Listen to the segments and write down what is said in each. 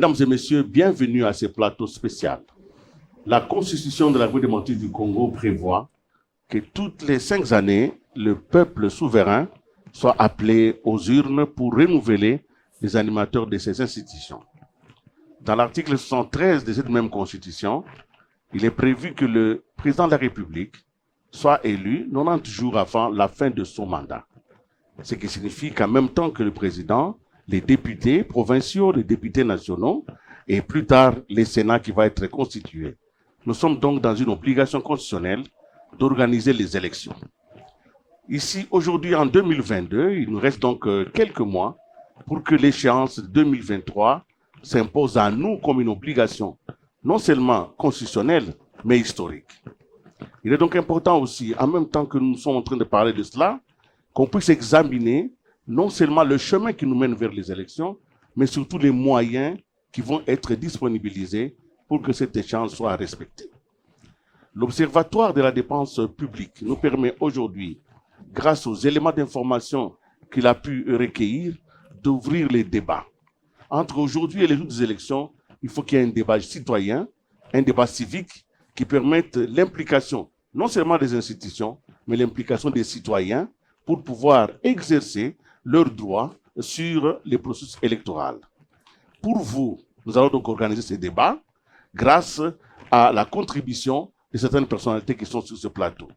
Mesdames et messieurs, bienvenue à ce plateau spécial. La Constitution de la République démocratique du Congo prévoit que toutes les 5 années, le peuple souverain soit appelé aux urnes pour renouveler les animateurs de ces institutions. Dans l'article 73 de cette même Constitution, il est prévu que le président de la République soit élu 90 jours avant la fin de son mandat. Ce qui signifie qu'en même temps que le président, les députés provinciaux, les députés nationaux et plus tard les Sénats qui va être constitué. Nous sommes donc dans une obligation constitutionnelle d'organiser les élections. Ici, aujourd'hui, en 2022, il nous reste donc quelques mois pour que l'échéance 2023 s'impose à nous comme une obligation, non seulement constitutionnelle, mais historique. Il est donc important aussi, en même temps que nous sommes en train de parler de cela, qu'on puisse examiner non seulement le chemin qui nous mène vers les élections, mais surtout les moyens qui vont être disponibilisés pour que cette échéance soit respectée. L'Observatoire de la dépense publique nous permet aujourd'hui, grâce aux éléments d'information qu'il a pu recueillir, d'ouvrir les débats. Entre aujourd'hui et les jours des élections, il faut qu'il y ait un débat citoyen, un débat civique qui permette l'implication non seulement des institutions, mais l'implication des citoyens pour pouvoir exercer leurs droits sur les processus électoraux. Pour vous, nous allons donc organiser ces débats grâce à la contribution de certaines personnalités qui sont sur ce plateau.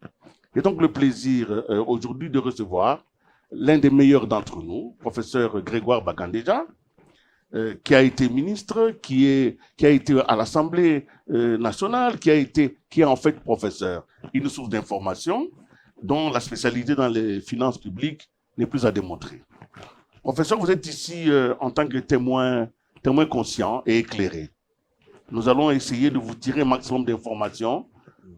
J'ai donc le plaisir aujourd'hui de recevoir l'un des meilleurs d'entre nous, professeur Grégoire Bakandéja, qui a été ministre, qui a été à l'Assemblée nationale, qui est en fait professeur. Une source d'information dont la spécialité dans les finances publiques n'est plus à démontrer. Professeur, vous êtes ici en tant que témoin conscient et éclairé. Nous allons essayer de vous tirer un maximum d'informations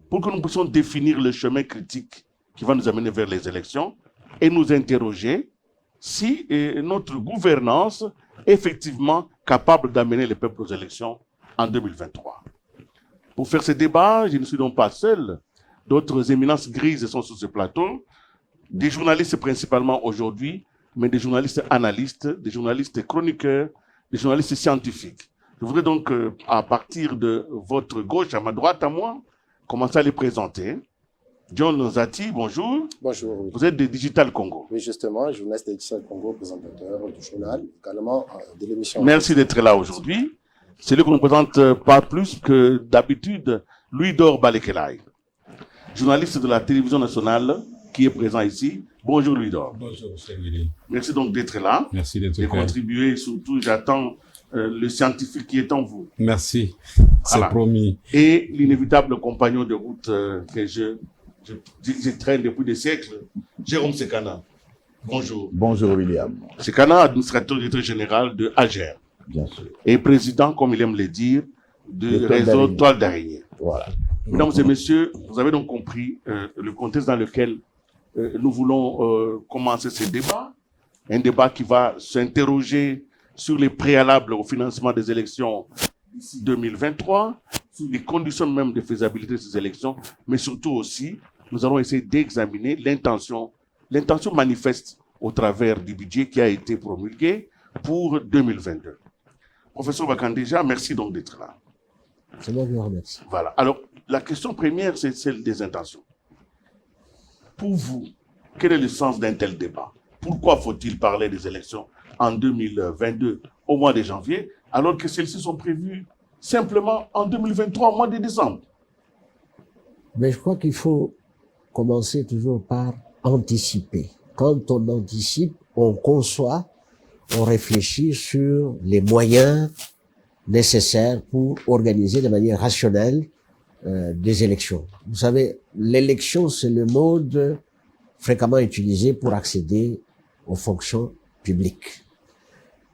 pour que nous puissions définir le chemin critique qui va nous amener vers les élections et nous interroger si notre gouvernance est effectivement capable d'amener le peuple aux élections en 2023. Pour faire ce débat, je ne suis donc pas seul. D'autres éminences grises sont sur ce plateau, des journalistes principalement aujourd'hui, mais des journalistes analystes, des journalistes chroniqueurs, des journalistes scientifiques. Je voudrais donc, à partir de votre gauche, à ma droite, à moi, commencer à les présenter. John Zati, bonjour. Bonjour. Vous êtes de Digital Congo. Oui, justement, journaliste de Digital Congo, présentateur du journal, également de l'émission. Merci d'être là aujourd'hui. C'est lui qu'on ne présente pas plus que d'habitude, Louis-Dor Balekelai, journaliste de la télévision nationale qui est présent ici. Bonjour Louis-Dor. Bonjour, M. Willy. Merci donc d'être là. Merci d'être là. Et contribuer, surtout, j'attends le scientifique qui est en vous. Merci, c'est Voilà. promis. Et l'inévitable compagnon de route que je traîne depuis des siècles, Jérôme Sekana. Bonjour. Bonjour William. Sekana, administrateur directeur général de AGER. Bien sûr. Et président, comme il aime le dire, du réseau Toile d'araignée. Voilà. Mesdames et messieurs, vous avez donc compris le contexte dans lequel nous voulons commencer ce débat. Un débat qui va s'interroger sur les préalables au financement des élections d'ici 2023, sur les conditions même de faisabilité de ces élections, mais surtout aussi, nous allons essayer d'examiner l'intention manifeste au travers du budget qui a été promulgué pour 2022. Professeur Bakandéja, merci donc d'être là. C'est moi qui vous remercie. Voilà. Alors, la question première, c'est celle des intentions. Pour vous, quel est le sens d'un tel débat? Pourquoi faut-il parler des élections en 2022, au mois de janvier, alors que celles-ci sont prévues simplement en 2023, au mois de décembre? Mais je crois qu'il faut commencer toujours par anticiper. Quand on anticipe, on conçoit, on réfléchit sur les moyens nécessaires pour organiser de manière rationnelle des élections. Vous savez, l'élection, c'est le mode fréquemment utilisé pour accéder aux fonctions publiques.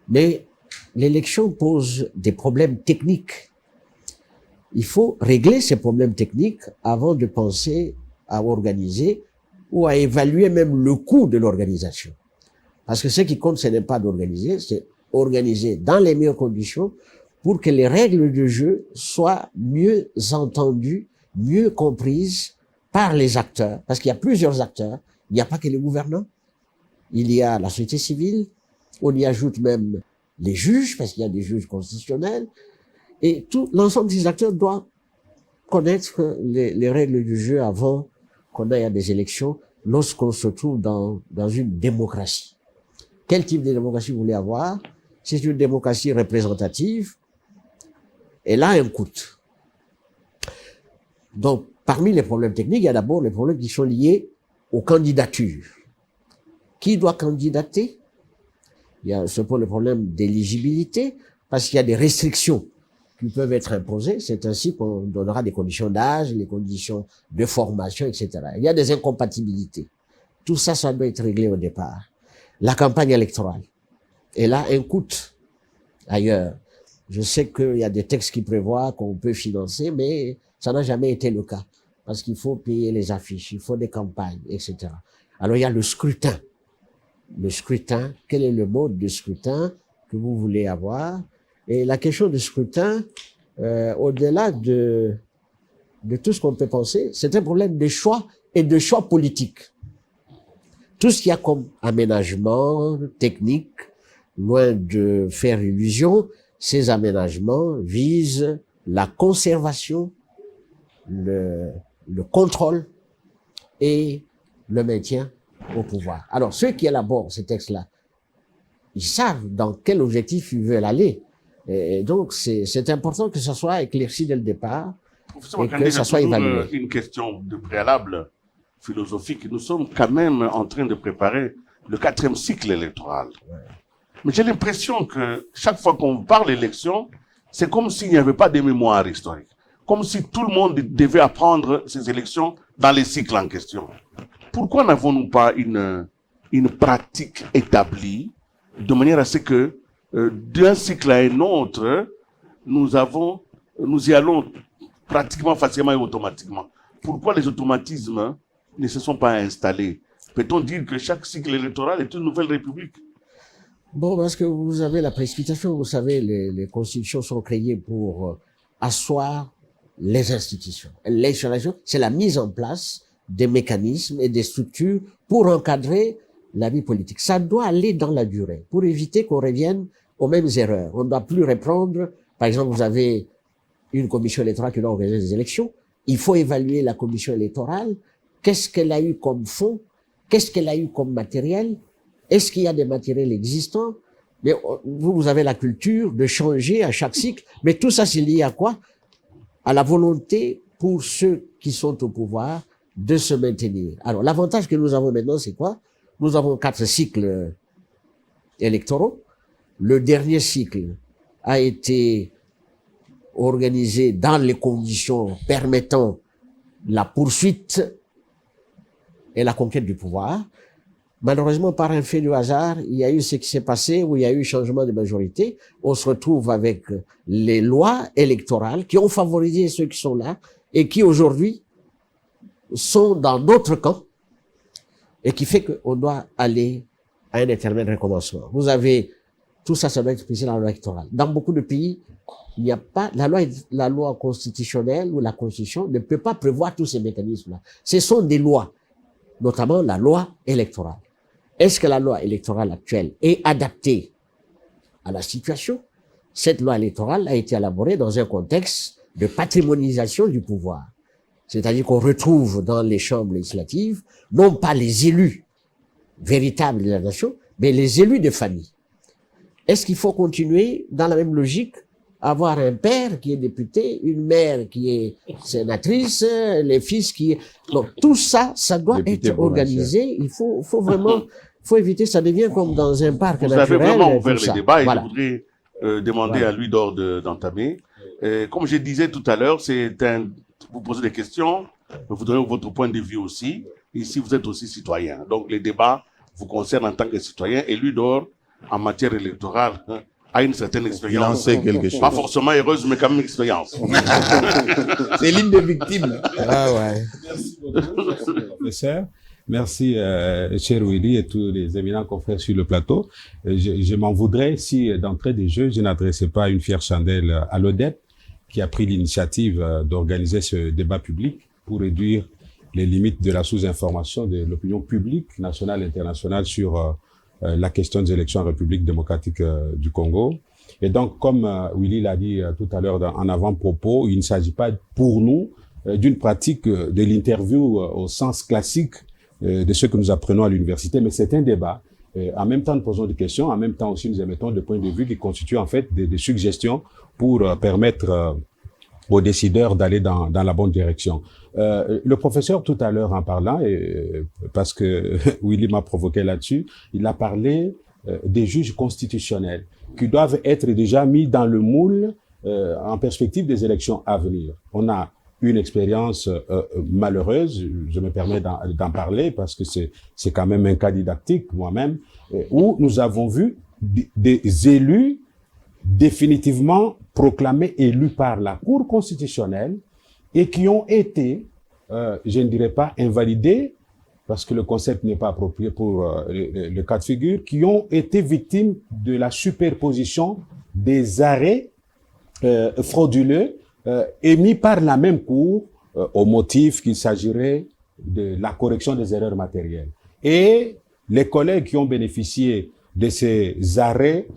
Mais l'élection pose des problèmes techniques. Il faut régler ces problèmes techniques avant de penser à organiser ou à évaluer même le coût de l'organisation. Parce que ce qui compte, ce n'est pas d'organiser, c'est organiser dans les meilleures conditions pour que les règles de jeu soient mieux entendues, mieux comprises par les acteurs. Parce qu'il y a plusieurs acteurs. Il n'y a pas que les gouvernants. Il y a la société civile. On y ajoute même les juges, parce qu'il y a des juges constitutionnels, et tout l'ensemble des acteurs doit connaître les règles du jeu avant qu'on aille à des élections, lorsqu'on se trouve dans une démocratie. Quel type de démocratie vous voulez avoir? C'est une démocratie représentative, elle a un coût. Donc, parmi les problèmes techniques, il y a d'abord les problèmes qui sont liés aux candidatures. Qui doit candidater? Il y a ce le problème d'éligibilité, parce qu'il y a des restrictions qui peuvent être imposées. C'est ainsi qu'on donnera des conditions d'âge, les conditions de formation, etc. Il y a des incompatibilités. Tout ça, ça doit être réglé au départ. La campagne électorale, elle a un coût ailleurs. Je sais qu'il y a des textes qui prévoient qu'on peut financer, mais ça n'a jamais été le cas. Parce qu'il faut payer les affiches, il faut des campagnes, etc. Alors il y a le scrutin. Le scrutin, quel est le mode de scrutin que vous voulez avoir? Et la question du scrutin, au-delà de tout ce qu'on peut penser, c'est un problème de choix et de choix politique. Tout ce qu'il y a comme aménagement technique, loin de faire illusion, ces aménagements visent la conservation, le contrôle et le maintien au pouvoir. Alors, ceux qui élaborent ces textes-là, ils savent dans quel objectif ils veulent aller. Et donc, c'est important que ça soit éclairci dès le départ et que ça soit évalué. Une question de préalable philosophique. Nous sommes quand même en train de préparer le 4e cycle électoral. Ouais. Mais j'ai l'impression que chaque fois qu'on parle d'élection, c'est comme s'il n'y avait pas de mémoire historique. Comme si tout le monde devait apprendre ces élections dans les cycles en question. Pourquoi n'avons-nous pas une pratique établie de manière à ce que d'un cycle à un autre, nous y allons pratiquement facilement et automatiquement? Pourquoi les automatismes ne se sont pas installés? Peut-on dire que chaque cycle électoral est une nouvelle république? Bon, parce que vous avez la précipitation, vous savez, les constitutions sont créées pour asseoir les institutions. L'installation, c'est la mise en place des mécanismes et des structures pour encadrer la vie politique. Ça doit aller dans la durée pour éviter qu'on revienne aux mêmes erreurs. On ne doit plus reprendre, par exemple, vous avez une commission électorale qui doit organiser des élections. Il faut évaluer la commission électorale. Qu'est-ce qu'elle a eu comme fonds? Qu'est-ce qu'elle a eu comme matériel? Est-ce qu'il y a des matériels existants? Mais vous avez la culture de changer à chaque cycle. Mais tout ça, c'est lié à quoi? À la volonté pour ceux qui sont au pouvoir de se maintenir. Alors, l'avantage que nous avons maintenant, c'est quoi? Nous avons 4 cycles électoraux. Le dernier cycle a été organisé dans les conditions permettant la poursuite et la conquête du pouvoir. Malheureusement, par un fait du hasard, il y a eu ce qui s'est passé où il y a eu changement de majorité. On se retrouve avec les lois électorales qui ont favorisé ceux qui sont là et qui aujourd'hui sont dans notre camp et qui fait qu'on doit aller à un éternel recommencement. Vous avez tout ça, ça doit être expliqué dans la loi électorale. Dans beaucoup de pays, il n'y a pas la loi constitutionnelle ou la constitution ne peut pas prévoir tous ces mécanismes-là. Ce sont des lois, notamment la loi électorale. Est-ce que la loi électorale actuelle est adaptée à la situation? Cette loi électorale a été élaborée dans un contexte de patrimonialisation du pouvoir. C'est-à-dire qu'on retrouve dans les chambres législatives, non pas les élus véritables de la nation, mais les élus de famille. Est-ce qu'il faut continuer dans la même logique, avoir un père qui est député, une mère qui est sénatrice, les fils qui... Donc, tout ça, ça doit être organisé. Il faut vraiment, faut éviter, ça devient comme dans un parc naturel. Vous avez vraiment ouvert les débats et voilà. je voudrais demander à lui d'entamer. Comme je disais tout à l'heure, vous posez des questions, vous donnez votre point de vue aussi. Ici, vous êtes aussi citoyen. Donc, les débats vous concernent en tant que citoyen et lui d'or, en matière électorale, a une certaine expérience. Il en sait quelque chose. Pas forcément heureuse, mais quand même expérience. C'est l'île des victimes. Ah ouais. Merci beaucoup, professeur. Merci, cher Willy et tous les éminents confrères sur le plateau. Je m'en voudrais si, d'entrée des jeux, je n'adressais pas une fière chandelle à l'ODEP, qui a pris l'initiative d'organiser ce débat public pour réduire les limites de la sous-information de l'opinion publique nationale et internationale sur la question des élections en République démocratique du Congo. Et donc, comme Willy l'a dit tout à l'heure en avant-propos, il ne s'agit pas pour nous d'une pratique de l'interview au sens classique de ce que nous apprenons à l'université, mais c'est un débat. En même temps, nous posons des questions, en même temps aussi nous émettons des points de vue qui constituent en fait des suggestions pour permettre aux décideurs d'aller dans la bonne direction. Le professeur tout à l'heure en parlant, parce que Willy m'a provoqué là-dessus, il a parlé des juges constitutionnels qui doivent être déjà mis dans le moule en perspective des élections à venir. On a une expérience malheureuse, je me permets d'en parler parce que c'est quand même un cas didactique moi-même, où nous avons vu des élus définitivement proclamés élus par la Cour constitutionnelle et qui ont été, je ne dirais pas invalidés, parce que le concept n'est pas approprié pour le cas de figure, qui ont été victimes de la superposition des arrêts frauduleux émis par la même Cour au motif qu'il s'agirait de la correction des erreurs matérielles. Et les collègues qui ont bénéficié de ces arrêts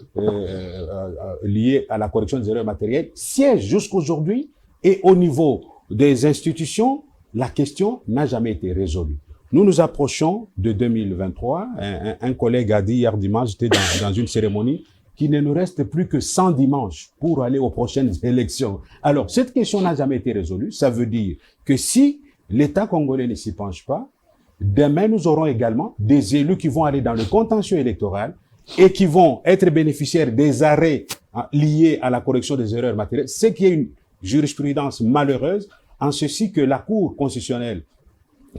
liés à la correction des erreurs matérielles siègent jusqu'aujourd'hui et au niveau des institutions, la question n'a jamais été résolue. Nous nous approchons de 2023. Un collègue a dit hier dimanche, j'étais dans une cérémonie, qu'il ne nous reste plus que 100 dimanches pour aller aux prochaines élections. Alors, cette question n'a jamais été résolue. Ça veut dire que si l'État congolais ne s'y penche pas, demain, nous aurons également des élus qui vont aller dans le contentieux électoral et qui vont être bénéficiaires des arrêts liés à la correction des erreurs matérielles, ce qui est une jurisprudence malheureuse, en ceci que la Cour constitutionnelle,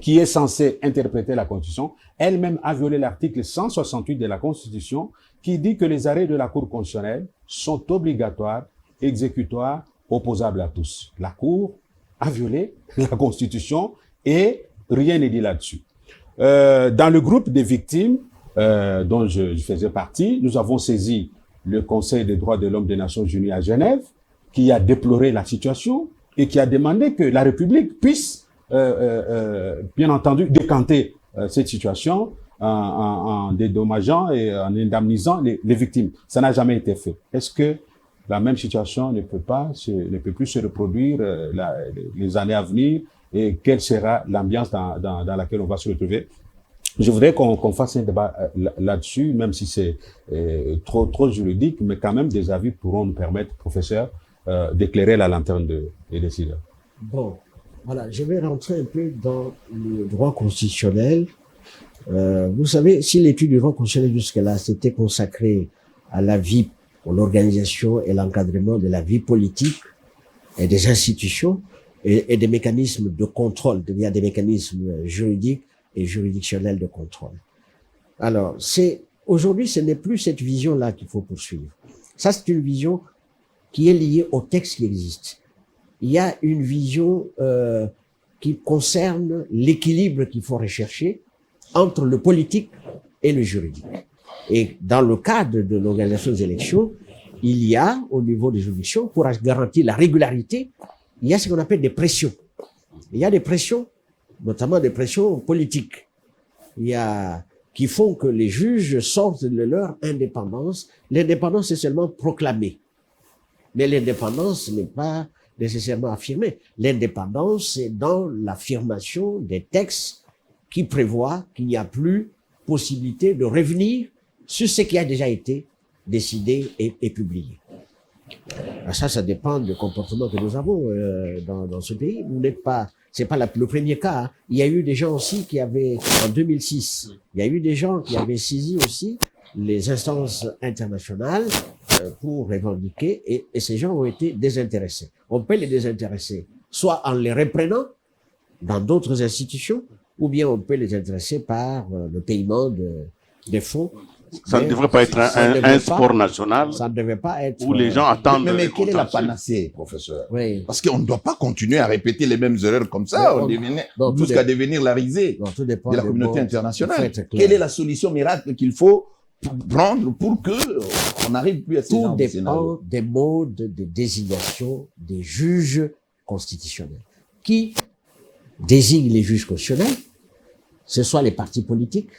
qui est censée interpréter la Constitution, elle-même a violé l'article 168 de la Constitution, qui dit que les arrêts de la Cour constitutionnelle sont obligatoires, exécutoires, opposables à tous. La Cour a violé la Constitution et rien n'est dit là-dessus. Dans le groupe des victimes dont je faisais partie, nous avons saisi le Conseil des droits de l'homme des Nations Unies à Genève, qui a déploré la situation et qui a demandé que la République puisse, bien entendu, décanter cette situation en dédommageant et en indemnisant les victimes. Ça n'a jamais été fait. Est-ce que la même situation ne peut plus se reproduire les années à venir, et quelle sera l'ambiance dans laquelle on va se retrouver? Je voudrais qu'on fasse un débat là-dessus, même si c'est trop juridique, mais quand même des avis pourront nous permettre, professeur, d'éclairer la lanterne des décideurs. Bon, voilà, je vais rentrer un peu dans le droit constitutionnel. Vous savez, si l'étude du droit constitutionnel jusque-là s'était consacrée à la vie, à l'organisation et l'encadrement de la vie politique et des institutions et des mécanismes de contrôle, il y a des mécanismes juridiques et juridictionnels de contrôle. Alors, aujourd'hui, ce n'est plus cette vision-là qu'il faut poursuivre. Ça, c'est une vision qui est liée au texte qui existe. Il y a une vision qui concerne l'équilibre qu'il faut rechercher entre le politique et le juridique. Et dans le cadre de l'organisation des élections, il y a, au niveau des juridictions, pour garantir la régularité, il y a ce qu'on appelle des pressions. Il y a des pressions, notamment des pressions politiques. Qui font que les juges sortent de leur indépendance. L'indépendance est seulement proclamée. Mais l'indépendance n'est pas nécessairement affirmée. L'indépendance, c'est dans l'affirmation des textes qui prévoient qu'il n'y a plus possibilité de revenir sur ce qui a déjà été décidé et publié. Alors ça dépend du comportement que nous avons dans ce pays. C'est pas le premier cas. Hein. Il y a eu des gens aussi qui avaient, en 2006, il y a eu des gens qui avaient saisi aussi les instances internationales pour revendiquer, et ces gens ont été désintéressés. On peut les désintéresser, soit en les reprenant dans d'autres institutions, ou bien on peut les intéresser par le paiement des fonds. Ça ne devrait pas être un sport national. Ça ne devait pas être. Où les gens attendent. Mais quelle est la panacée, professeur? Oui. Parce qu'on ne doit pas continuer à répéter les mêmes erreurs comme ça, jusqu'à devenir la risée de la communauté internationale. Quelle est la solution miracle qu'il faut prendre pour qu'on n'arrive plus à ce genre de scénario? Tout dépend des modes de désignation des juges constitutionnels. Qui désigne les juges constitutionnels? Ce soit les partis politiques,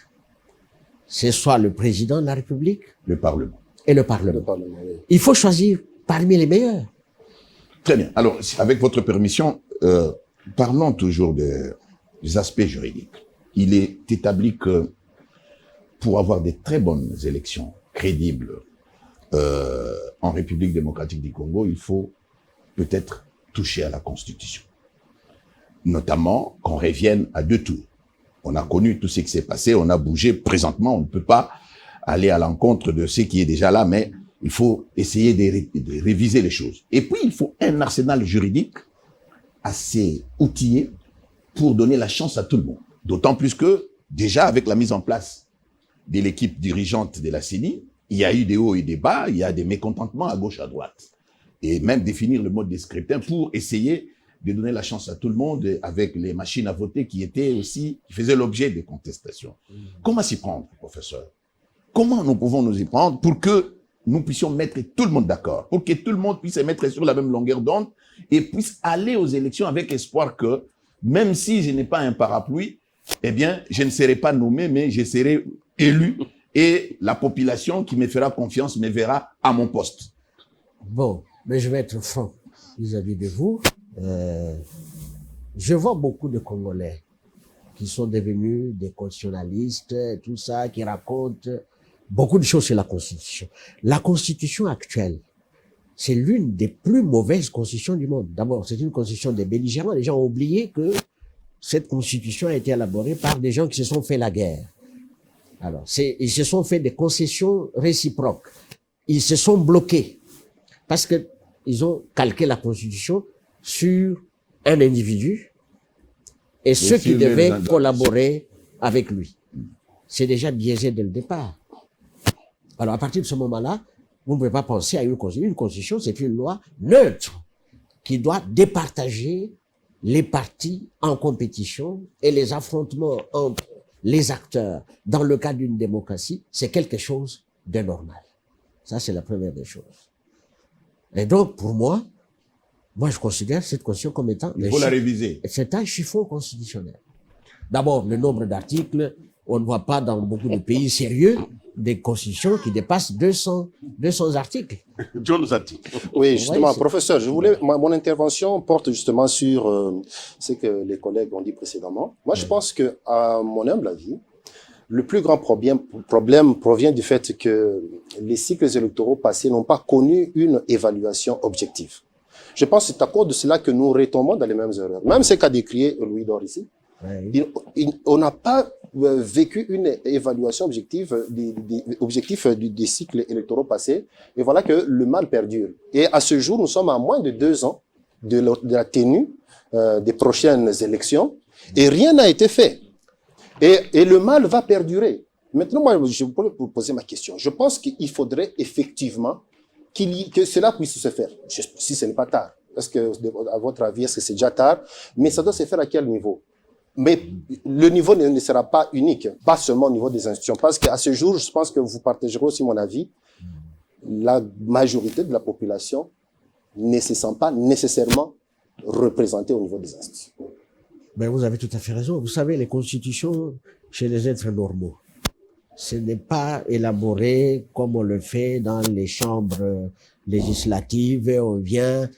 c'est soit le président de la République, le Parlement. Et le Parlement. Oui. Il faut choisir parmi les meilleurs. Très bien. Alors, avec votre permission, parlons toujours des aspects juridiques. Il est établi que pour avoir des très bonnes élections crédibles en République démocratique du Congo, il faut peut-être toucher à la Constitution. Notamment qu'on revienne à 2 tours. On a connu tout ce qui s'est passé, on a bougé. Présentement, on ne peut pas aller à l'encontre de ce qui est déjà là, mais il faut essayer de réviser les choses. Et puis, il faut un arsenal juridique assez outillé pour donner la chance à tout le monde. D'autant plus que, déjà, avec la mise en place de l'équipe dirigeante de la CENI, il y a eu des hauts et des bas, il y a des mécontentements à gauche, à droite. Et même définir le mode de scrutin pour essayer de donner la chance à tout le monde avec les machines à voter qui faisaient l'objet des contestations. Comment s'y prendre, professeur? Comment nous pouvons nous y prendre pour que nous puissions mettre tout le monde d'accord, pour que tout le monde puisse se mettre sur la même longueur d'onde et puisse aller aux élections avec espoir que, même si je n'ai pas un parapluie, eh bien, je ne serai pas nommé, mais je serai élu et la population qui me fera confiance me verra à mon poste. Bon, mais je vais être franc vis-à-vis de vous. Je vois beaucoup de Congolais qui sont devenus des constitutionnalistes, tout ça, qui racontent beaucoup de choses sur la Constitution. La Constitution actuelle, c'est l'une des plus mauvaises constitutions du monde. D'abord, c'est une constitution des belligérants. Les gens ont oublié que cette constitution a été élaborée par des gens qui se sont fait la guerre. Alors, ils se sont fait des concessions réciproques. Ils se sont bloqués parce que ils ont calqué la constitution sur un individu et ceux qui devaient collaborer avec lui. C'est déjà biaisé dès le départ. Alors, à partir de ce moment-là, vous ne pouvez pas penser à une constitution. Une constitution, c'est une loi neutre qui doit départager les partis en compétition et les affrontements entre les acteurs dans le cadre d'une démocratie, c'est quelque chose de normal. Ça, c'est la première des choses. Et donc, pour moi, je considère cette constitution comme étant... Il faut la réviser. C'est un chiffon constitutionnel. D'abord, le nombre d'articles, on ne voit pas dans beaucoup de pays sérieux des constitutions qui dépassent 200 articles. Oui, justement, professeur, mon intervention porte justement sur ce que les collègues ont dit précédemment. Moi, je pense que, à mon humble avis, le plus grand problème provient du fait que les cycles électoraux passés n'ont pas connu une évaluation objective. Je pense que c'est à cause de cela que nous retombons dans les mêmes erreurs. Même ce qu'a décrit Louis Dor ici, on n'a pas vécu une évaluation objective des cycles électoraux passés, et voilà que le mal perdure. Et à ce jour, nous sommes à moins de 2 ans de la tenue des prochaines élections, et rien n'a été fait. Et le mal va perdurer. Maintenant, moi, je voulais vous poser ma question. Je pense qu'il faudrait effectivement que cela puisse se faire. Si ce n'est pas tard. Est-ce que, à votre avis, est-ce que c'est déjà tard? Mais ça doit se faire à quel niveau? Mais le niveau ne sera pas unique, pas seulement au niveau des institutions. Parce qu'à ce jour, je pense que vous partagerez aussi mon avis, la majorité de la population ne se sent pas nécessairement représentée au niveau des institutions. Ben, vous avez tout à fait raison. Vous savez, les constitutions chez les êtres normaux, ce n'est pas élaboré comme on le fait dans les chambres législatives. On vient,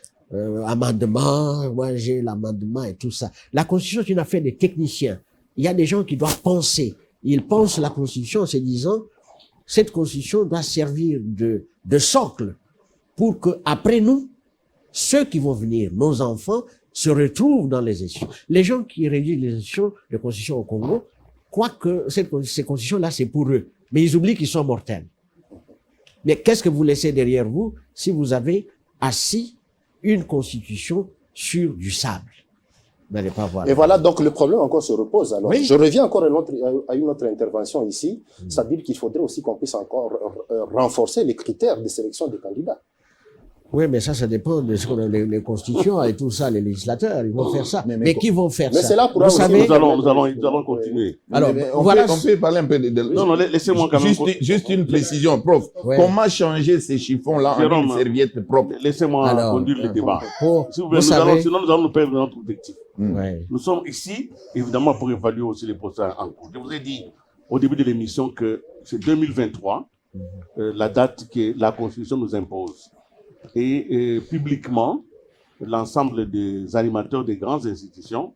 amendement, moi j'ai l'amendement et tout ça. La constitution, c'est une affaire des techniciens. Il y a des gens qui doivent penser. Ils pensent la constitution en se disant, cette constitution doit servir de socle pour que, après nous, ceux qui vont venir, nos enfants, se retrouvent dans les institutions. Les gens qui rédigent les institutions de constitution au Congo croient que ces constitutions-là, c'est pour eux. Mais ils oublient qu'ils sont mortels. Mais qu'est-ce que vous laissez derrière vous si vous avez assis une constitution sur du sable? Vous n'allez pas voir. Et voilà, donc le problème encore se repose. Alors, oui. Je reviens encore à une autre intervention ici, c'est-à-dire qu'il faudrait aussi qu'on puisse encore renforcer les critères de sélection des candidats. Oui, mais ça dépend de ce qu'on a, les constitutions et tout ça, les législateurs, ils vont faire ça. Mais qui vont faire ça? C'est là pour vous savez, nous allons continuer. Alors, on peut parler un peu de... Non, laissez-moi quand même... Juste une précision, prof. Ouais. Comment changer ces chiffons-là en une serviette propre? Laissez-moi conduire le débat. Si vous voulez, sinon nous allons nous perdre notre objectif. Nous sommes ici, évidemment, pour évaluer aussi les procès en cours. Je vous ai dit au début de l'émission que c'est 2023, la date que la Constitution nous impose. Et publiquement, l'ensemble des animateurs des grandes institutions,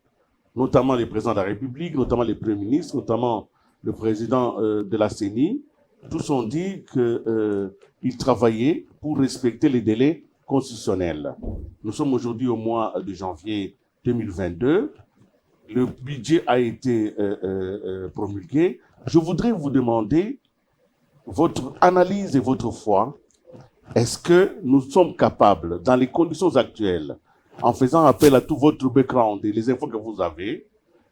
notamment les présidents de la République, notamment les premiers ministres, notamment le président de la CENI, tous ont dit qu'ils travaillaient pour respecter les délais constitutionnels. Nous sommes aujourd'hui au mois de janvier 2022. Le budget a été promulgué. Je voudrais vous demander votre analyse et votre foi. Est-ce que nous sommes capables, dans les conditions actuelles, en faisant appel à tout votre background et les infos que vous avez,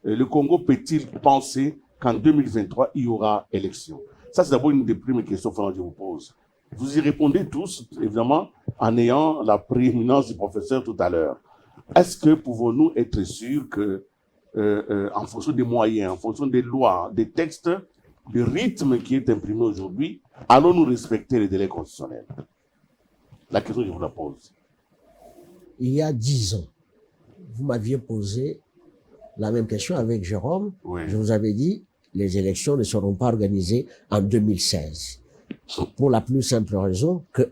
le Congo peut-il penser qu'en 2023, il y aura élection? Ça, c'est d'abord une des premières questions que je vous pose. Vous y répondez tous, évidemment, en ayant la prééminence du professeur tout à l'heure. Est-ce que pouvons-nous être sûrs que, en fonction des moyens, en fonction des lois, des textes, le rythme qui est imprimé aujourd'hui, allons-nous respecter les délais constitutionnels? La question, je vous la pose. Il y a 10 ans, vous m'aviez posé la même question avec Jérôme. Oui. Je vous avais dit, les élections ne seront pas organisées en 2016. Pour la plus simple raison que,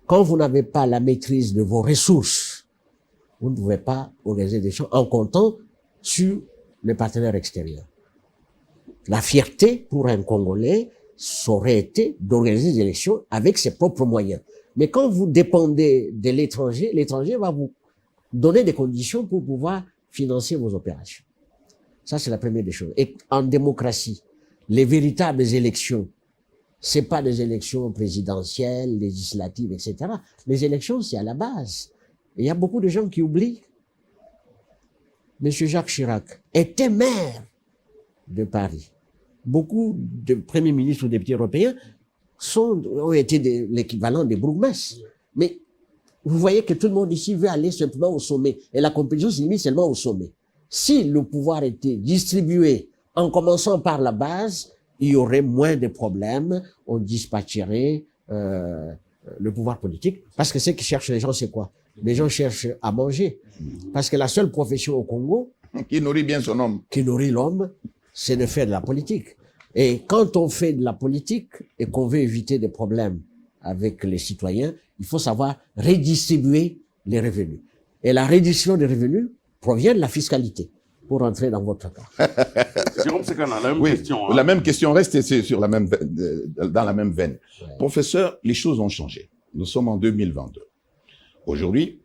quand vous n'avez pas la maîtrise de vos ressources, vous ne pouvez pas organiser des élections en comptant sur les partenaires extérieurs. La fierté pour un Congolais aurait été d'organiser des élections avec ses propres moyens. Mais quand vous dépendez de l'étranger, l'étranger va vous donner des conditions pour pouvoir financer vos opérations. Ça, c'est la première des choses. Et en démocratie, les véritables élections, c'est pas des élections présidentielles, législatives, etc. Les élections, c'est à la base. Et il y a beaucoup de gens qui oublient. Monsieur Jacques Chirac était maire de Paris. Beaucoup de premiers ministres ou députés européens ont été l'équivalent des bourgmestres. Mais vous voyez que tout le monde ici veut aller simplement au sommet. Et la compétition se limite seulement au sommet. Si le pouvoir était distribué en commençant par la base, il y aurait moins de problèmes. On dispatcherait le pouvoir politique. Parce que ce que cherchent les gens, c'est quoi? Les gens cherchent à manger. Parce que la seule profession au Congo qui nourrit bien son homme, qui nourrit l'homme, c'est de faire de la politique. Et quand on fait de la politique et qu'on veut éviter des problèmes avec les citoyens, il faut savoir redistribuer les revenus. Et la redistribution des revenus provient de la fiscalité, pour entrer dans votre cas. Jérôme Sekana, la même question. La même question reste sur dans la même veine. Ouais. Professeur, les choses ont changé. Nous sommes en 2022. Aujourd'hui,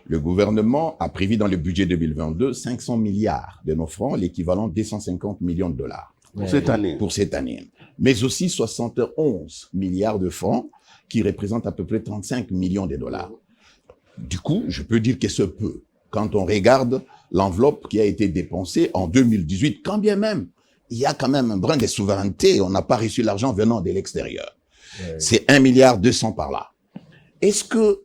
le gouvernement a prévu dans le budget 2022 500 milliards de nos francs, l'équivalent de 250 millions de dollars. Pour cette année. Pour cette année. Mais aussi 71 milliards de francs qui représentent à peu près 35 millions de dollars. Du coup, je peux dire que c'est peu. Quand on regarde l'enveloppe qui a été dépensée en 2018, quand bien même, il y a quand même un brin de souveraineté, on n'a pas reçu l'argent venant de l'extérieur. Ouais. C'est 1,2 milliard par là. Est-ce que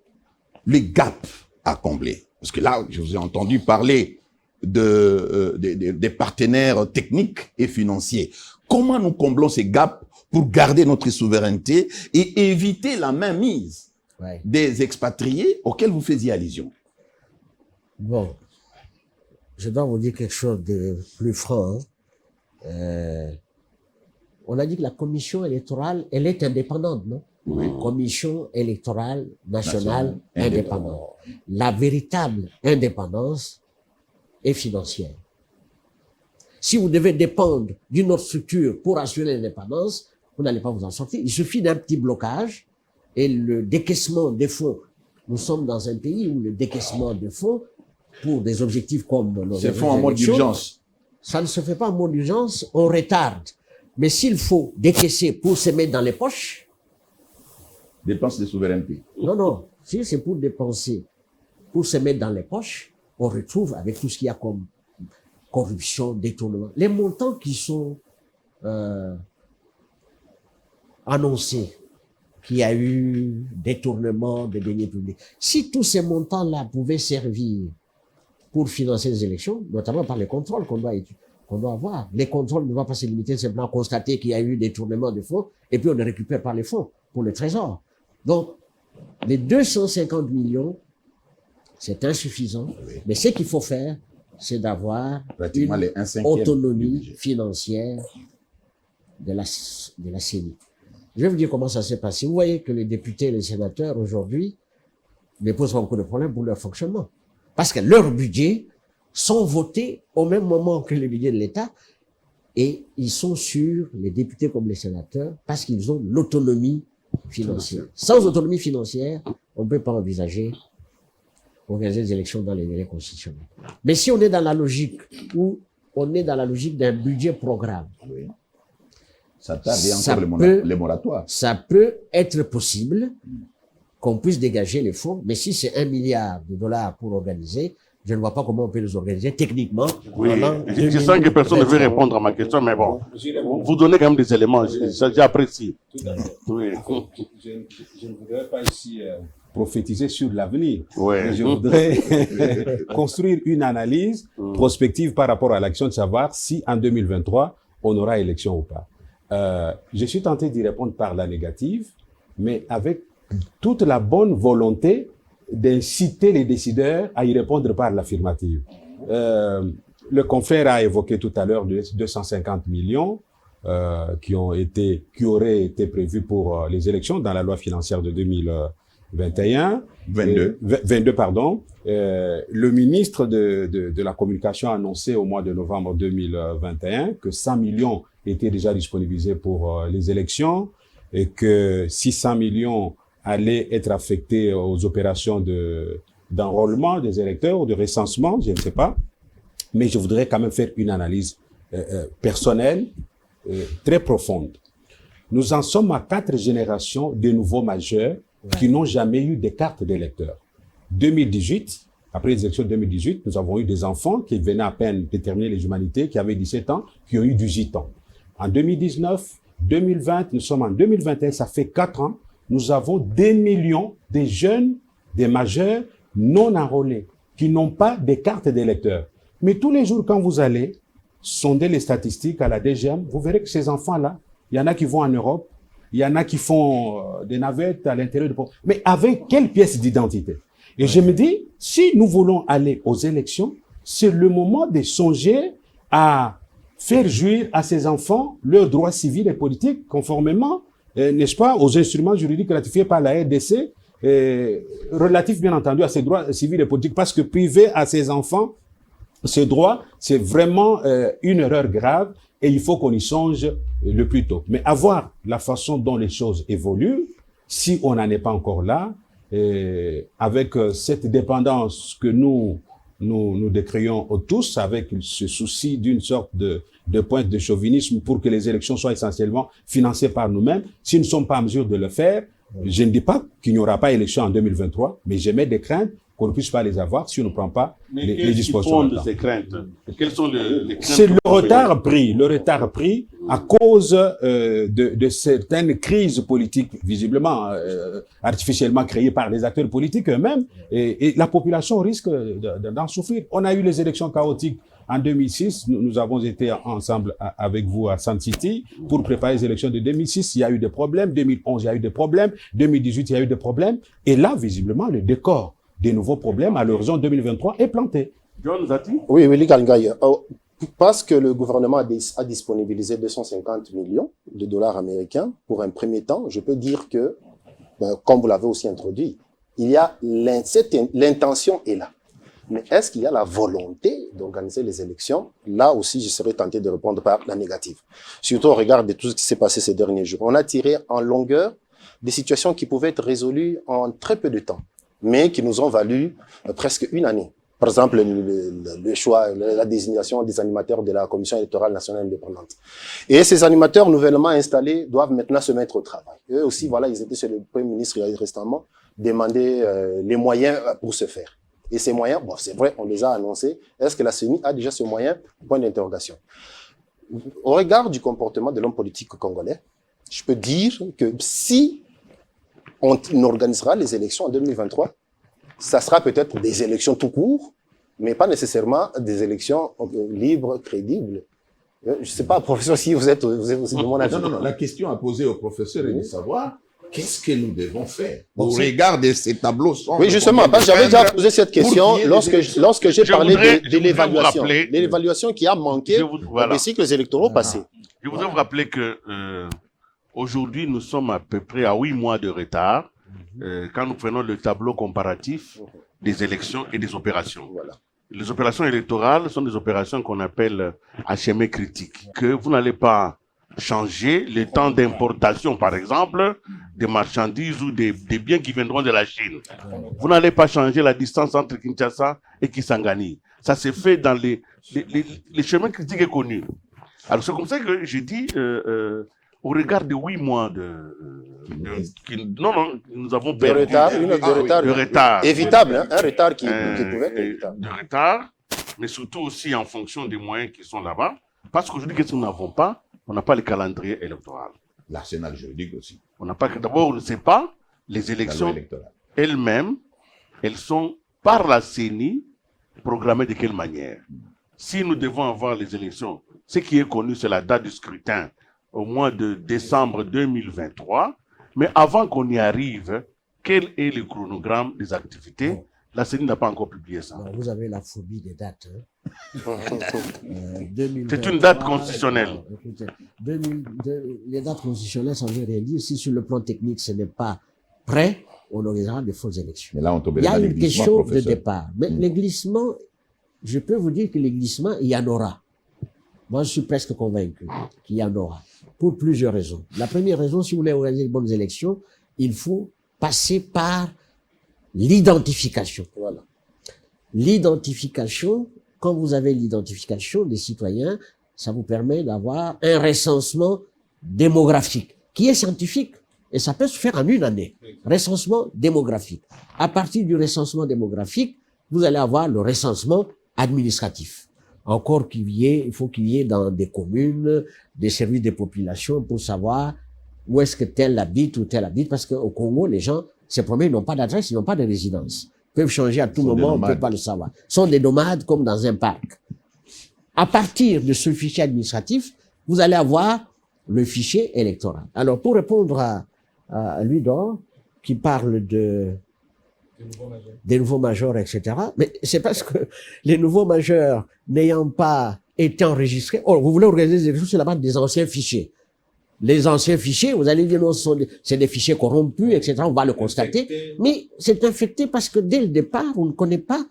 le gap à combler, parce que là, je vous ai entendu parler des partenaires techniques et financiers. Comment nous comblons ces gaps pour garder notre souveraineté et éviter la mainmise des expatriés auxquels vous faisiez allusion? Bon, je dois vous dire quelque chose de plus franc. On a dit que la commission électorale, elle est indépendante, non? Oui. Commission électorale nationale indépendante. La véritable indépendance est financière. Si vous devez dépendre d'une autre structure pour assurer l'indépendance, vous n'allez pas vous en sortir. Il suffit d'un petit blocage et le décaissement des fonds. Nous sommes dans un pays où le décaissement des fonds pour des objectifs comme nos fonds en mode d'urgence. Ça ne se fait pas en mode d'urgence, on retarde. Mais s'il faut décaisser pour se mettre dans les poches, dépense de souveraineté. Non. Si c'est pour dépenser, pour se mettre dans les poches, on retrouve avec tout ce qu'il y a comme corruption, détournement. Les montants qui sont annoncés, qu'il y a eu détournement des deniers publics. Si tous ces montants-là pouvaient servir pour financer les élections, notamment par les contrôles qu'on doit avoir. Les contrôles ne doivent pas se limiter simplement à constater qu'il y a eu détournement de fonds et puis on ne récupère pas les fonds pour le trésor. Donc, les 250 millions, c'est insuffisant, mais ce qu'il faut faire, c'est d'avoir une autonomie financière de la CENI. Je vais vous dire comment ça s'est passé. Vous voyez que les députés et les sénateurs, aujourd'hui, ne posent pas beaucoup de problèmes pour leur fonctionnement. Parce que leurs budgets sont votés au même moment que les budgets de l'État et ils sont sur les députés comme les sénateurs parce qu'ils ont l'autonomie financière. Sans autonomie financière, on ne peut pas envisager organiser des élections dans les délais constitutionnels. Mais si on est dans la logique où on est dans la logique d'un budget programme, oui. Ça tarde encore les moratoires. Ça peut être possible qu'on puisse dégager les fonds, mais si c'est $1 milliard pour organiser, je ne vois pas comment on peut les organiser techniquement. Oui, je sens que personne ne veut répondre à ma question, mais bon, vous donnez quand même des éléments, j'apprécie. Oui. Je ne voudrais pas ici prophétiser sur l'avenir. Ouais. Je voudrais construire une analyse prospective par rapport à l'action de savoir si en 2023, on aura élection ou pas. Je suis tenté d'y répondre par la négative, mais avec toute la bonne volonté d'inciter les décideurs à y répondre par l'affirmative. Le confrère a évoqué tout à l'heure les 250 millions qui auraient été prévus pour les élections dans la loi financière de 22, pardon. Le ministre de la Communication a annoncé au mois de novembre 2021 que 100 millions étaient déjà disponibilisés pour les élections et que 600 millions allaient être affectés aux opérations d'enrôlement des électeurs ou de recensement, je ne sais pas. Mais je voudrais quand même faire une analyse personnelle très profonde. Nous en sommes à 4 générations de nouveaux majeurs qui n'ont jamais eu de carte d'électeur. 2018, après les élections de 2018, nous avons eu des enfants qui venaient à peine de terminer les humanités, qui avaient 17 ans, qui ont eu 18 ans. En 2019, 2020, nous sommes en 2021, ça fait 4 ans, nous avons des millions de jeunes, des majeurs non enrôlés, qui n'ont pas de carte d'électeur. Mais tous les jours, quand vous allez sonder les statistiques à la DGM, vous verrez que ces enfants-là, il y en a qui vont en Europe, il y en a qui font des navettes à l'intérieur de... Mais avec quelle pièce d'identité? Et je me dis, si nous voulons aller aux élections, c'est le moment de songer à faire jouir à ces enfants leurs droits civils et politiques, conformément, n'est-ce pas, aux instruments juridiques ratifiés par la RDC, relatifs bien entendu à ces droits civils et politiques, parce que priver à ces enfants ces droits, c'est vraiment une erreur grave et il faut qu'on y songe le plus tôt. Mais avoir la façon dont les choses évoluent, si on n'en est pas encore là, avec cette dépendance que nous décrions tous, avec ce souci d'une sorte de pointe de chauvinisme pour que les élections soient essentiellement financées par nous-mêmes, si nous ne sommes pas en mesure de le faire, je ne dis pas qu'il n'y aura pas élection en 2023, mais j'émets des craintes qu'on ne puisse pas les avoir si on ne prend pas les dispositions. De ces craintes? Quelles sont les craintes? C'est le retard pris à cause de certaines crises politiques visiblement artificiellement créées par les acteurs politiques eux-mêmes, et la population risque d'en souffrir. On a eu les élections chaotiques en 2006, nous avons été ensemble avec vous à Sun City pour préparer les élections de 2006. Il y a eu des problèmes. 2011, il y a eu des problèmes. 2018, il y a eu des problèmes. Et là, visiblement, le décor des nouveaux problèmes à l'horizon 2023 est planté. John Zati? Oui, Willy Gangaï. Parce que le gouvernement a disponibilisé 250 millions de dollars américains pour un premier temps, je peux dire que, comme vous l'avez aussi introduit, il y a l'intention est là. Mais est-ce qu'il y a la volonté d'organiser les élections? Là aussi, je serais tenté de répondre par la négative. Surtout au regard de tout ce qui s'est passé ces derniers jours. On a tiré en longueur des situations qui pouvaient être résolues en très peu de temps, mais qui nous ont valu presque une année. Par exemple, le choix, la désignation des animateurs de la Commission électorale nationale indépendante. Et ces animateurs nouvellement installés doivent maintenant se mettre au travail. Eux aussi, voilà, ils étaient chez le Premier ministre récemment, demander les moyens pour ce faire. Et ces moyens, bon, c'est vrai, on les a annoncés. Est-ce que la CENI a déjà ce moyen? Point d'interrogation. Au regard du comportement de l'homme politique congolais, je peux dire que si on organisera les élections en 2023, ça sera peut-être des élections tout court, mais pas nécessairement des élections libres, crédibles. Je ne sais pas, professeur, si vous êtes aussi de mon avis. Non. La question à poser au professeur est de savoir qu'est-ce que nous devons faire au regard de ces tableaux sombres. Oui, justement, parce que j'avais déjà posé cette question lorsque j'ai parlé de l'évaluation. L'évaluation qui a manqué dans les cycles électoraux passés. Je voudrais vous rappeler que aujourd'hui, nous sommes à peu près à 8 mois de retard quand nous prenons le tableau comparatif des élections et des opérations. Voilà. Les opérations électorales sont des opérations qu'on appelle HME critiques, que vous n'allez pas changer le temps d'importation, par exemple, des marchandises ou des biens qui viendront de la Chine. Vous n'allez pas changer la distance entre Kinshasa et Kisangani. Ça se fait dans les chemins critiques connus. Alors c'est comme ça que je dis, au regard de 8 mois nous avons perdu de retard évitable, hein, un retard qui pouvait être évitable. De retard, mais surtout aussi en fonction des moyens qui sont là-bas. Parce qu'aujourd'hui, qu'est-ce que nous n'avons pas? On n'a pas le calendrier électoral. L'arsenal juridique aussi. On n'a pas. D'abord, on ne sait pas les élections elles-mêmes. Elles sont par la CENI programmées de quelle manière? Si nous devons avoir les élections, ce qui est connu, c'est la date du scrutin au mois de décembre 2023. Mais avant qu'on y arrive, quel est le chronogramme des activités? La CENI n'a pas encore publié ça. Alors, vous avez la phobie des dates. Hein. C'est une date constitutionnelle. Écoutez, les dates constitutionnelles, ça veut rien dire. Si sur le plan technique, ce n'est pas prêt, on organisera des fausses élections. Mais là, on il y a une question de départ. Mais les glissements, je peux vous dire que les glissements, il y en aura. Moi, je suis presque convaincu qu'il y en aura. Pour plusieurs raisons. La première raison, si vous voulez organiser de bonnes élections, il faut passer par l'identification. Voilà. L'identification, quand vous avez l'identification des citoyens, ça vous permet d'avoir un recensement démographique qui est scientifique et ça peut se faire en une année. Recensement démographique. À partir du recensement démographique, vous allez avoir le recensement administratif. Encore il faut qu'il y ait dans des communes des services des populations pour savoir où est-ce que tel habite ou tel habite, parce qu'au Congo, les gens se promènent, ils n'ont pas d'adresse, ils n'ont pas de résidence. Ils peuvent changer à tout moment, on ne peut pas le savoir. Ils sont des nomades comme dans un parc. À partir de ce fichier administratif, vous allez avoir le fichier électoral. Alors, pour répondre à Ludor, qui parle des nouveaux majeurs, etc., mais c'est parce que les nouveaux majeurs n'ayant pas été enregistrés, vous voulez organiser des élections sur la base des anciens fichiers. Les anciens fichiers, vous allez dire non, c'est des fichiers corrompus, etc. On va le constater. Mais c'est infecté parce que dès le départ, on ne connaît pas.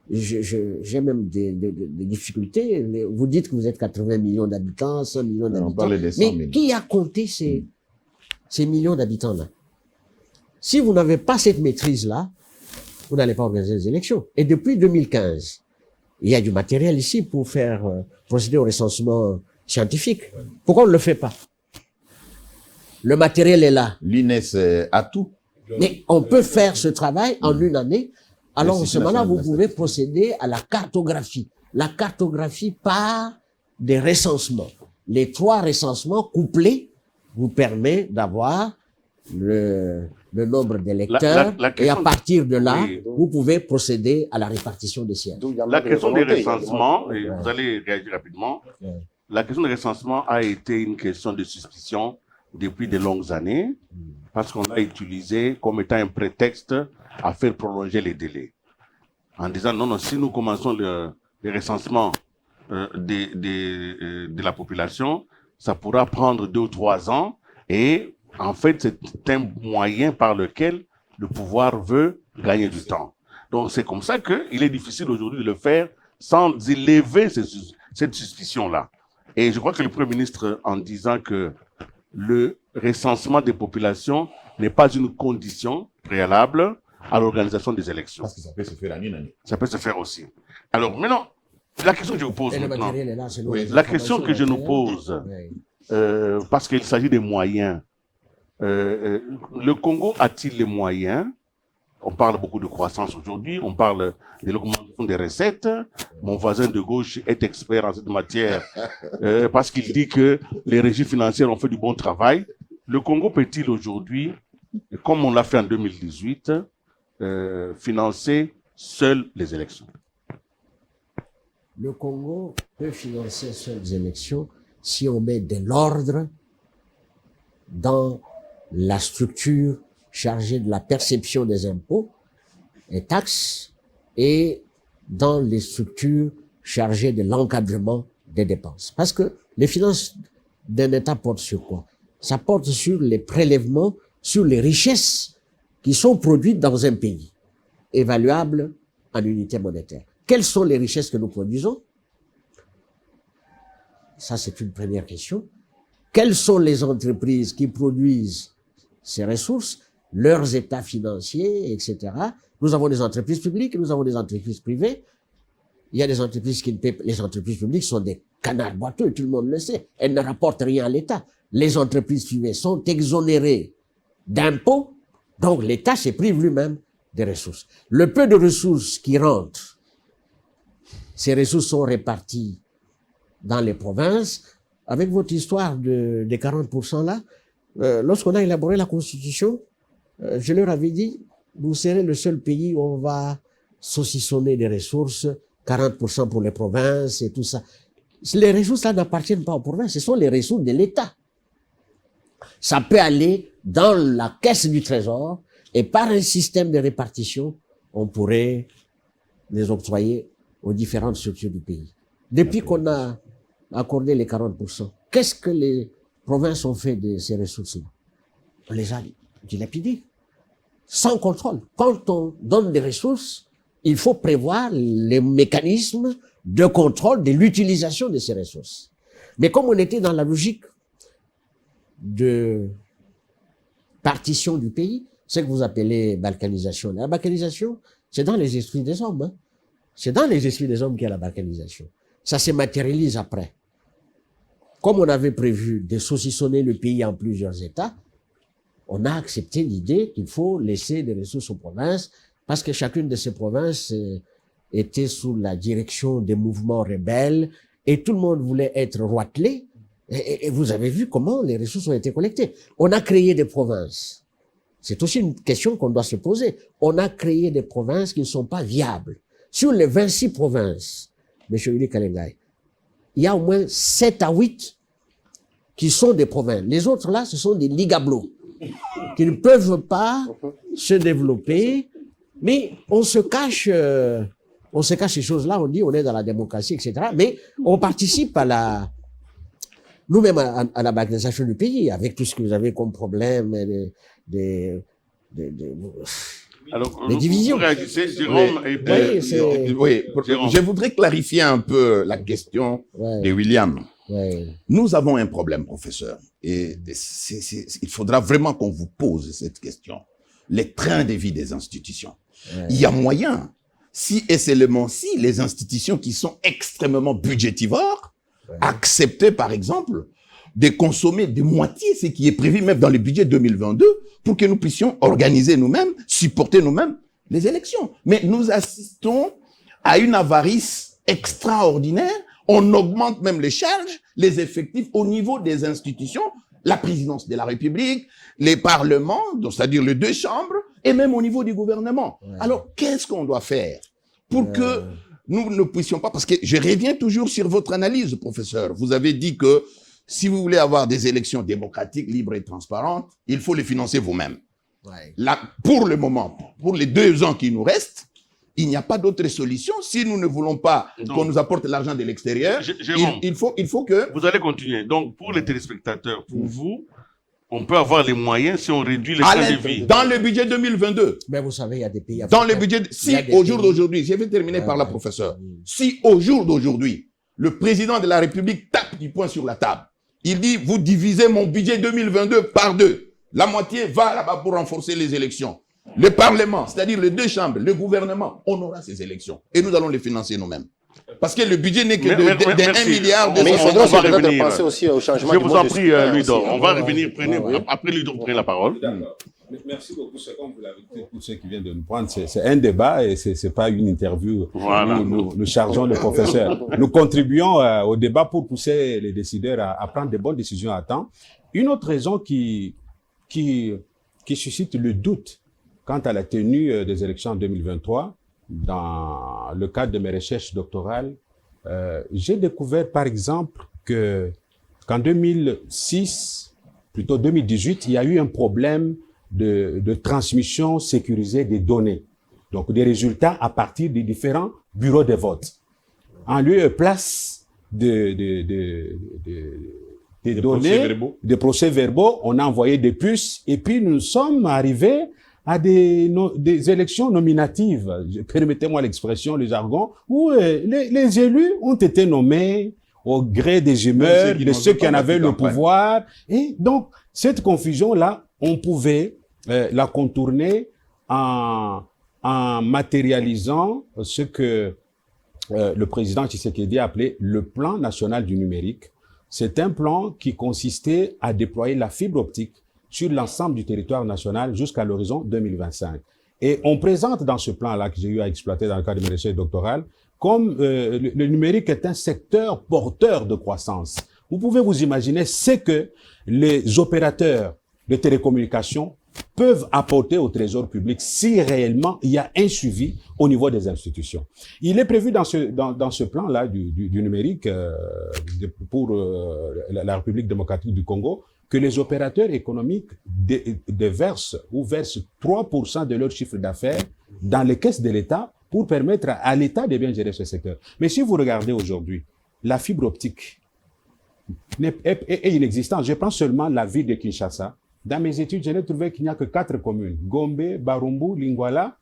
J'ai même des difficultés. Vous dites que vous êtes 80 millions d'habitants, 100 millions d'habitants. Mais qui a compté ces millions d'habitants-là? Si vous n'avez pas cette maîtrise-là, vous n'allez pas organiser les élections. Et depuis 2015, il y a du matériel ici pour faire procéder au recensement scientifique. Pourquoi on ne le fait pas? Le matériel est là. L'INES a tout. Mais on peut faire ce travail en une année. Alors, en ce moment-là, vous pouvez procéder à la cartographie. La cartographie part des recensements. Les 3 recensements couplés vous permettent d'avoir le nombre d'électeurs. Et à partir de là, vous pouvez procéder à la répartition des sièges. La question des recensements, et vous allez réagir rapidement, la question des recensements a été une question de suspicion depuis de longues années, parce qu'on l'a utilisé comme étant un prétexte à faire prolonger les délais. En disant, non, si nous commençons le recensement de la population, ça pourra prendre 2 ou 3 ans, et en fait, c'est un moyen par lequel le pouvoir veut gagner du temps. Donc, c'est comme ça qu'il est difficile aujourd'hui de le faire sans élever cette suspicion-là. Et je crois que le Premier ministre, en disant que le recensement des populations n'est pas une condition préalable à l'organisation des élections. Parce que ça peut se faire en une année. Ça peut se faire aussi. Alors, maintenant, la question que je vous pose maintenant, la question que je nous pose, parce qu'il s'agit des moyens, le Congo a-t-il les moyens? On parle beaucoup de croissance aujourd'hui, on parle de l'augmentation des recettes. Mon voisin de gauche est expert en cette matière parce qu'il dit que les régies financières ont fait du bon travail. Le Congo peut-il aujourd'hui, comme on l'a fait en 2018, financer seul les élections? Le Congo peut financer seul les élections si on met de l'ordre dans la structure chargée de la perception des impôts et taxes et dans les structures chargées de l'encadrement des dépenses. Parce que les finances d'un État porte sur quoi? Ça porte sur les prélèvements, sur les richesses qui sont produites dans un pays, évaluables en unité monétaire. Quelles sont les richesses que nous produisons? Ça, c'est une première question. Quelles sont les entreprises qui produisent ces ressources, leurs états financiers, etc. Nous avons des entreprises publiques, nous avons des entreprises privées. Il y a des entreprises qui ne paient pas. Les entreprises publiques sont des canards boiteux, tout le monde le sait. Elles ne rapportent rien à l'État. Les entreprises privées sont exonérées d'impôts, donc l'État se prive lui-même des ressources. Le peu de ressources qui rentrent, ces ressources sont réparties dans les provinces. Avec votre histoire des 40% là, lorsqu'on a élaboré la Constitution, je leur avais dit, vous serez le seul pays où on va saucissonner des ressources, 40% pour les provinces et tout ça. Les ressources là n'appartiennent pas aux provinces, ce sont les ressources de l'État. Ça peut aller dans la caisse du Trésor et par un système de répartition, on pourrait les octroyer aux différentes structures du pays. Depuis qu'on a accordé les 40%, qu'est-ce que les provinces ont fait de ces ressources-là? On les a dilapidées, sans contrôle. Quand on donne des ressources, il faut prévoir les mécanismes de contrôle de l'utilisation de ces ressources. Mais comme on était dans la logique de partition du pays, ce que vous appelez balkanisation. La balkanisation, c'est dans les esprits des hommes. Hein. C'est dans les esprits des hommes qu'il y a la balkanisation. Ça se matérialise après. Comme on avait prévu de saucissonner le pays en plusieurs États, on a accepté l'idée qu'il faut laisser des ressources aux provinces, parce que chacune de ces provinces était sous la direction des mouvements rebelles, et tout le monde voulait être roitelé. Et vous avez vu comment les ressources ont été collectées. On a créé des provinces. C'est aussi une question qu'on doit se poser. On a créé des provinces qui ne sont pas viables. Sur les 26 provinces, M. Willy Kalengai, il y a au moins 7 à 8 qui sont des provinces. Les autres là, ce sont des ligablos qui ne peuvent pas se développer. Mais on se cache ces choses-là, on dit on est dans la démocratie, etc. Mais on participe à nous-mêmes à la balkanisation du pays, avec tout ce que vous avez comme problème, des divisions. Vous réagissez, Jérôme, je voudrais clarifier un peu la question de William. Nous avons un problème, professeur, et il faudra vraiment qu'on vous pose cette question. Les trains de vie des institutions. Il y a moyen, si et seulement si les institutions qui sont extrêmement budgétivores acceptaient, par exemple, de consommer de moitié ce qui est prévu même dans le budget 2022 pour que nous puissions organiser nous-mêmes, supporter nous-mêmes les élections. Mais nous assistons à une avarice extraordinaire. On augmente même les charges, les effectifs au niveau des institutions, la présidence de la République, les parlements, c'est-à-dire les 2 chambres, et même au niveau du gouvernement. Alors, qu'est-ce qu'on doit faire pour que nous ne puissions pas... Parce que je reviens toujours sur votre analyse, professeur. Vous avez dit que si vous voulez avoir des élections démocratiques, libres et transparentes, il faut les financer vous-même. Là, pour le moment, pour les 2 ans qui nous restent, il n'y a pas d'autre solution. Si nous ne voulons pas qu'on nous apporte l'argent de l'extérieur, il faut que... Vous allez continuer. Donc, pour les téléspectateurs, pour vous, on peut avoir les moyens si on réduit les trains de vie. Dans le budget 2022. Mais vous savez, il y a des pays... Dans le budget... Si au jour d'aujourd'hui, je vais terminer par là, professeur. Si au jour d'aujourd'hui, le président de la République tape du poing sur la table, il dit, vous divisez mon budget 2022 par 2. La moitié va là-bas pour renforcer les élections. Le Parlement, c'est-à-dire les 2 chambres, le gouvernement, on aura ces élections. Et nous allons les financer nous-mêmes. Parce que le budget n'est que de 1 milliard de... Mais il faudra penser aussi au changement. Je vous en prie, Ludor. On va revenir. Après Ludor, prenez la parole. Merci beaucoup. Comme vous l'avez dit, tous ceux qui viennent de nous prendre, c'est un débat et c'est pas une interview. Voilà. Nous chargeons le professeur. Nous contribuons au débat pour pousser les décideurs à prendre des bonnes décisions à temps. Une autre raison qui suscite le doute quant à la tenue des élections en 2023, dans le cadre de mes recherches doctorales, j'ai découvert par exemple qu'en 2006, plutôt 2018, il y a eu un problème de transmission sécurisée des données, donc des résultats à partir des différents bureaux de vote. En lieu et place des données, des procès-verbaux, on a envoyé des puces, et puis nous sommes arrivés à des élections nominatives, permettez-moi l'expression, le jargon, où les élus ont été nommés au gré des humeurs de ceux qui en avaient le pouvoir. Et donc, cette confusion-là, on pouvait la contourner en matérialisant ce que le président Tshisekedi a appelé le plan national du numérique. C'est un plan qui consistait à déployer la fibre optique sur l'ensemble du territoire national jusqu'à l'horizon 2025. Et on présente dans ce plan-là que j'ai eu à exploiter dans le cadre de mes recherches doctorales, comme le numérique est un secteur porteur de croissance. Vous pouvez vous imaginer ce que les opérateurs de télécommunications peuvent apporter au trésor public si réellement il y a un suivi au niveau des institutions. Il est prévu dans ce plan-là du numérique pour la République démocratique du Congo que les opérateurs économiques versent 3% de leur chiffre d'affaires dans les caisses de l'État pour permettre à l'État de bien gérer ce secteur. Mais si vous regardez aujourd'hui, la fibre optique est inexistante. Je prends seulement la ville de Kinshasa. Dans mes études, je n'ai trouvé qu'il n'y a que 4 communes, Gombe, Barumbu, Lingwala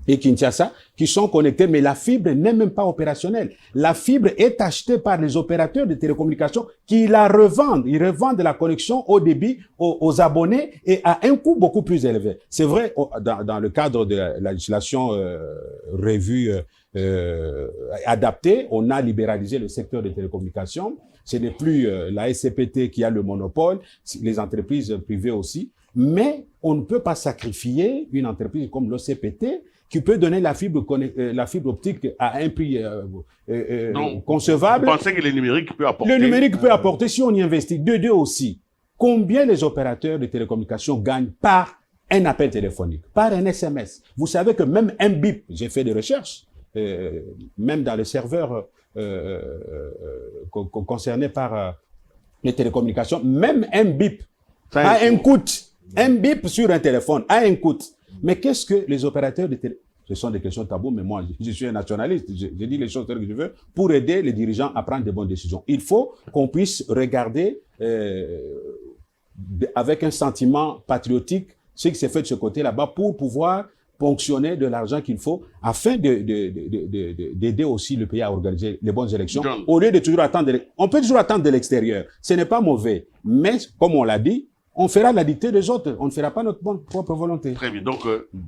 et Kinshasa, qui sont connectées, mais la fibre n'est même pas opérationnelle. La fibre est achetée par les opérateurs de télécommunications qui la revendent. Ils revendent la connexion au débit aux abonnés et à un coût beaucoup plus élevé. C'est vrai, dans le cadre de la législation revue, adaptée, on a libéralisé le secteur des télécommunications. Ce n'est plus la SCPT qui a le monopole, les entreprises privées aussi. Mais on ne peut pas sacrifier une entreprise comme l'OCPT qui peut donner la fibre optique à un prix concevable. Vous pensez que le numérique peut apporter? Le numérique peut apporter si on y investit. De deux aussi. Combien les opérateurs de télécommunications gagnent par un appel téléphonique, par un SMS? Vous savez que même un bip, j'ai fait des recherches, même dans les serveurs concernés par les télécommunications, même un bip a un coût. Un bip sur un téléphone a un coût. Mais qu'est-ce que les opérateurs de téléphone? Ce sont des questions taboues, mais moi, je suis un nationaliste. Je dis les choses que je veux pour aider les dirigeants à prendre de bonnes décisions. Il faut qu'on puisse regarder avec un sentiment patriotique ce qui s'est fait de ce côté là-bas pour pouvoir ponctionner de l'argent qu'il faut afin d'aider aussi le pays à organiser les bonnes élections. Au lieu de toujours attendre, on peut toujours attendre de l'extérieur. Ce n'est pas mauvais. Mais, comme on l'a dit, on fera la dictée des autres. On ne fera pas notre propre volonté. Très bien. Donc,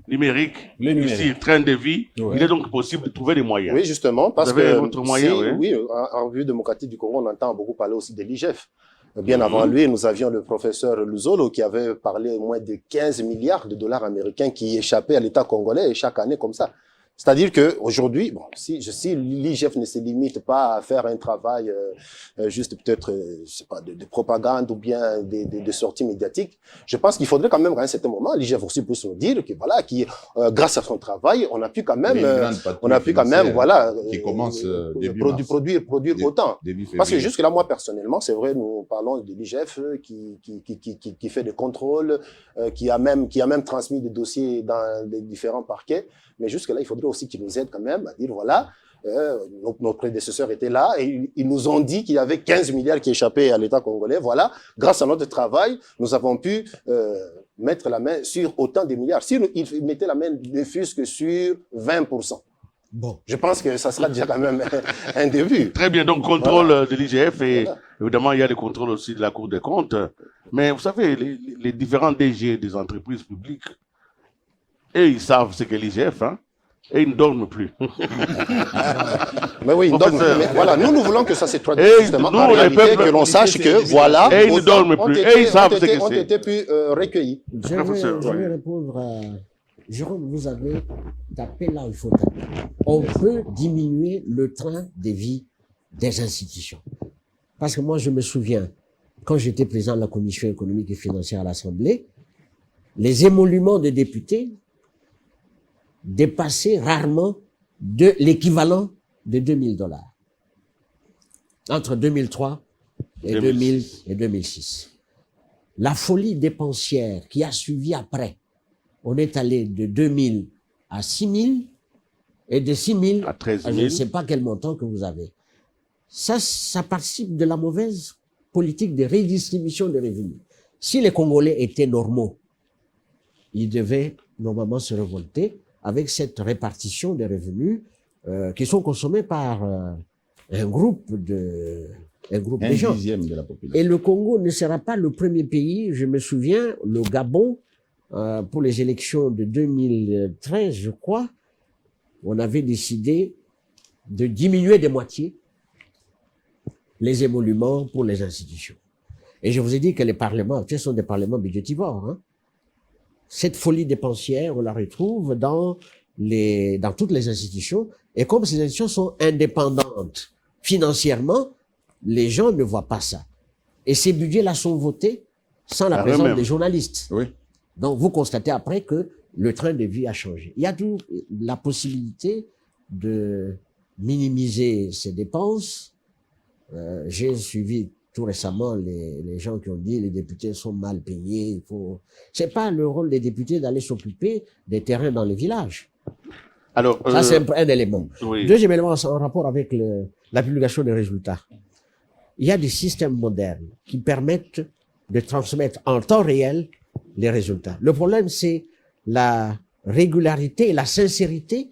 numérique, ici, train de vie, il est donc possible de trouver des moyens. Oui, justement, parce Vous avez un autre moyen, oui, en vue démocratique du Congo, on entend beaucoup parler aussi de l'IGF. Bien avant lui, nous avions le professeur Luzolo qui avait parlé au moins de 15 milliards de dollars américains qui échappaient à l'État congolais chaque année comme ça. C'est-à-dire que aujourd'hui, bon, si l'IGF ne se limite pas à faire un travail juste peut-être, je sais pas, de propagande ou bien de sorties médiatiques, je pense qu'il faudrait quand même qu'à un certain moment, l'IGF aussi puisse nous dire que voilà, grâce à son travail, on a pu quand même, voilà, qui commence produire autant. Parce que jusque là, moi personnellement, c'est vrai, nous parlons de l'IGF qui fait des contrôles, qui a même transmis des dossiers dans les différents parquets. Mais jusque-là, il faudrait aussi qu'ils nous aident quand même à dire, voilà, nos prédécesseurs étaient là et ils nous ont dit qu'il y avait 15 milliards qui échappaient à l'État congolais. Voilà, grâce à notre travail, nous avons pu mettre la main sur autant de milliards. Si ils mettaient la main ne fût-ce que sur 20%. Bon, je pense que ça sera déjà quand même un début. Très bien, donc contrôle de l'IGF et évidemment, il y a le contrôle aussi de la Cour des comptes. Mais vous savez, les différents DG des entreprises publiques, et ils savent ce qu'est l'IGF, hein, et ils ne dorment plus. Mais oui, ils ne dorment plus. Mais voilà, nous voulons que ça se traduise justement en réalité, que l'on sache que, voilà, et ils ne dorment plus, et ils savent ce que c'est. Ont été plus recueillis. Je vais répondre à... Jérôme, vous avez tapé là où il faut taper. On peut diminuer le train de vie des institutions. Parce que moi, je me souviens, quand j'étais président de la Commission économique et financière à l'Assemblée, les émoluments de députés dépasser rarement de l'équivalent de $2000 entre 2003 et 2006. La folie dépensière qui a suivi après, on est allé de 2000 à 6000 et de 6000 à 13 000. Je ne sais pas quel montant que vous avez. Ça participe de la mauvaise politique de redistribution des revenus. Si les Congolais étaient normaux, ils devaient normalement se révolter avec cette répartition des revenus qui sont consommés par un groupe de gens. Dixième de la population. Et le Congo ne sera pas le premier pays. Je me souviens, le Gabon, pour les élections de 2013, je crois, on avait décidé de diminuer de moitié les émoluments pour les institutions. Et je vous ai dit que les parlements, ce sont des parlements budgétivores. Hein. Cette folie dépensière, on la retrouve dans toutes les institutions. Et comme ces institutions sont indépendantes financièrement, les gens ne voient pas ça. Et ces budgets-là sont votés sans la présence des journalistes. Oui. Donc, vous constatez après que le train de vie a changé. Il y a toujours la possibilité de minimiser ces dépenses. J'ai suivi tout récemment les gens qui ont dit les députés sont mal payés. C'est pas le rôle des députés d'aller s'occuper des terrains dans les villages. Alors, ça, c'est un élément. Oui. Deuxième élément, en rapport avec la publication des résultats. Il y a des systèmes modernes qui permettent de transmettre en temps réel les résultats. Le problème, c'est la régularité et la sincérité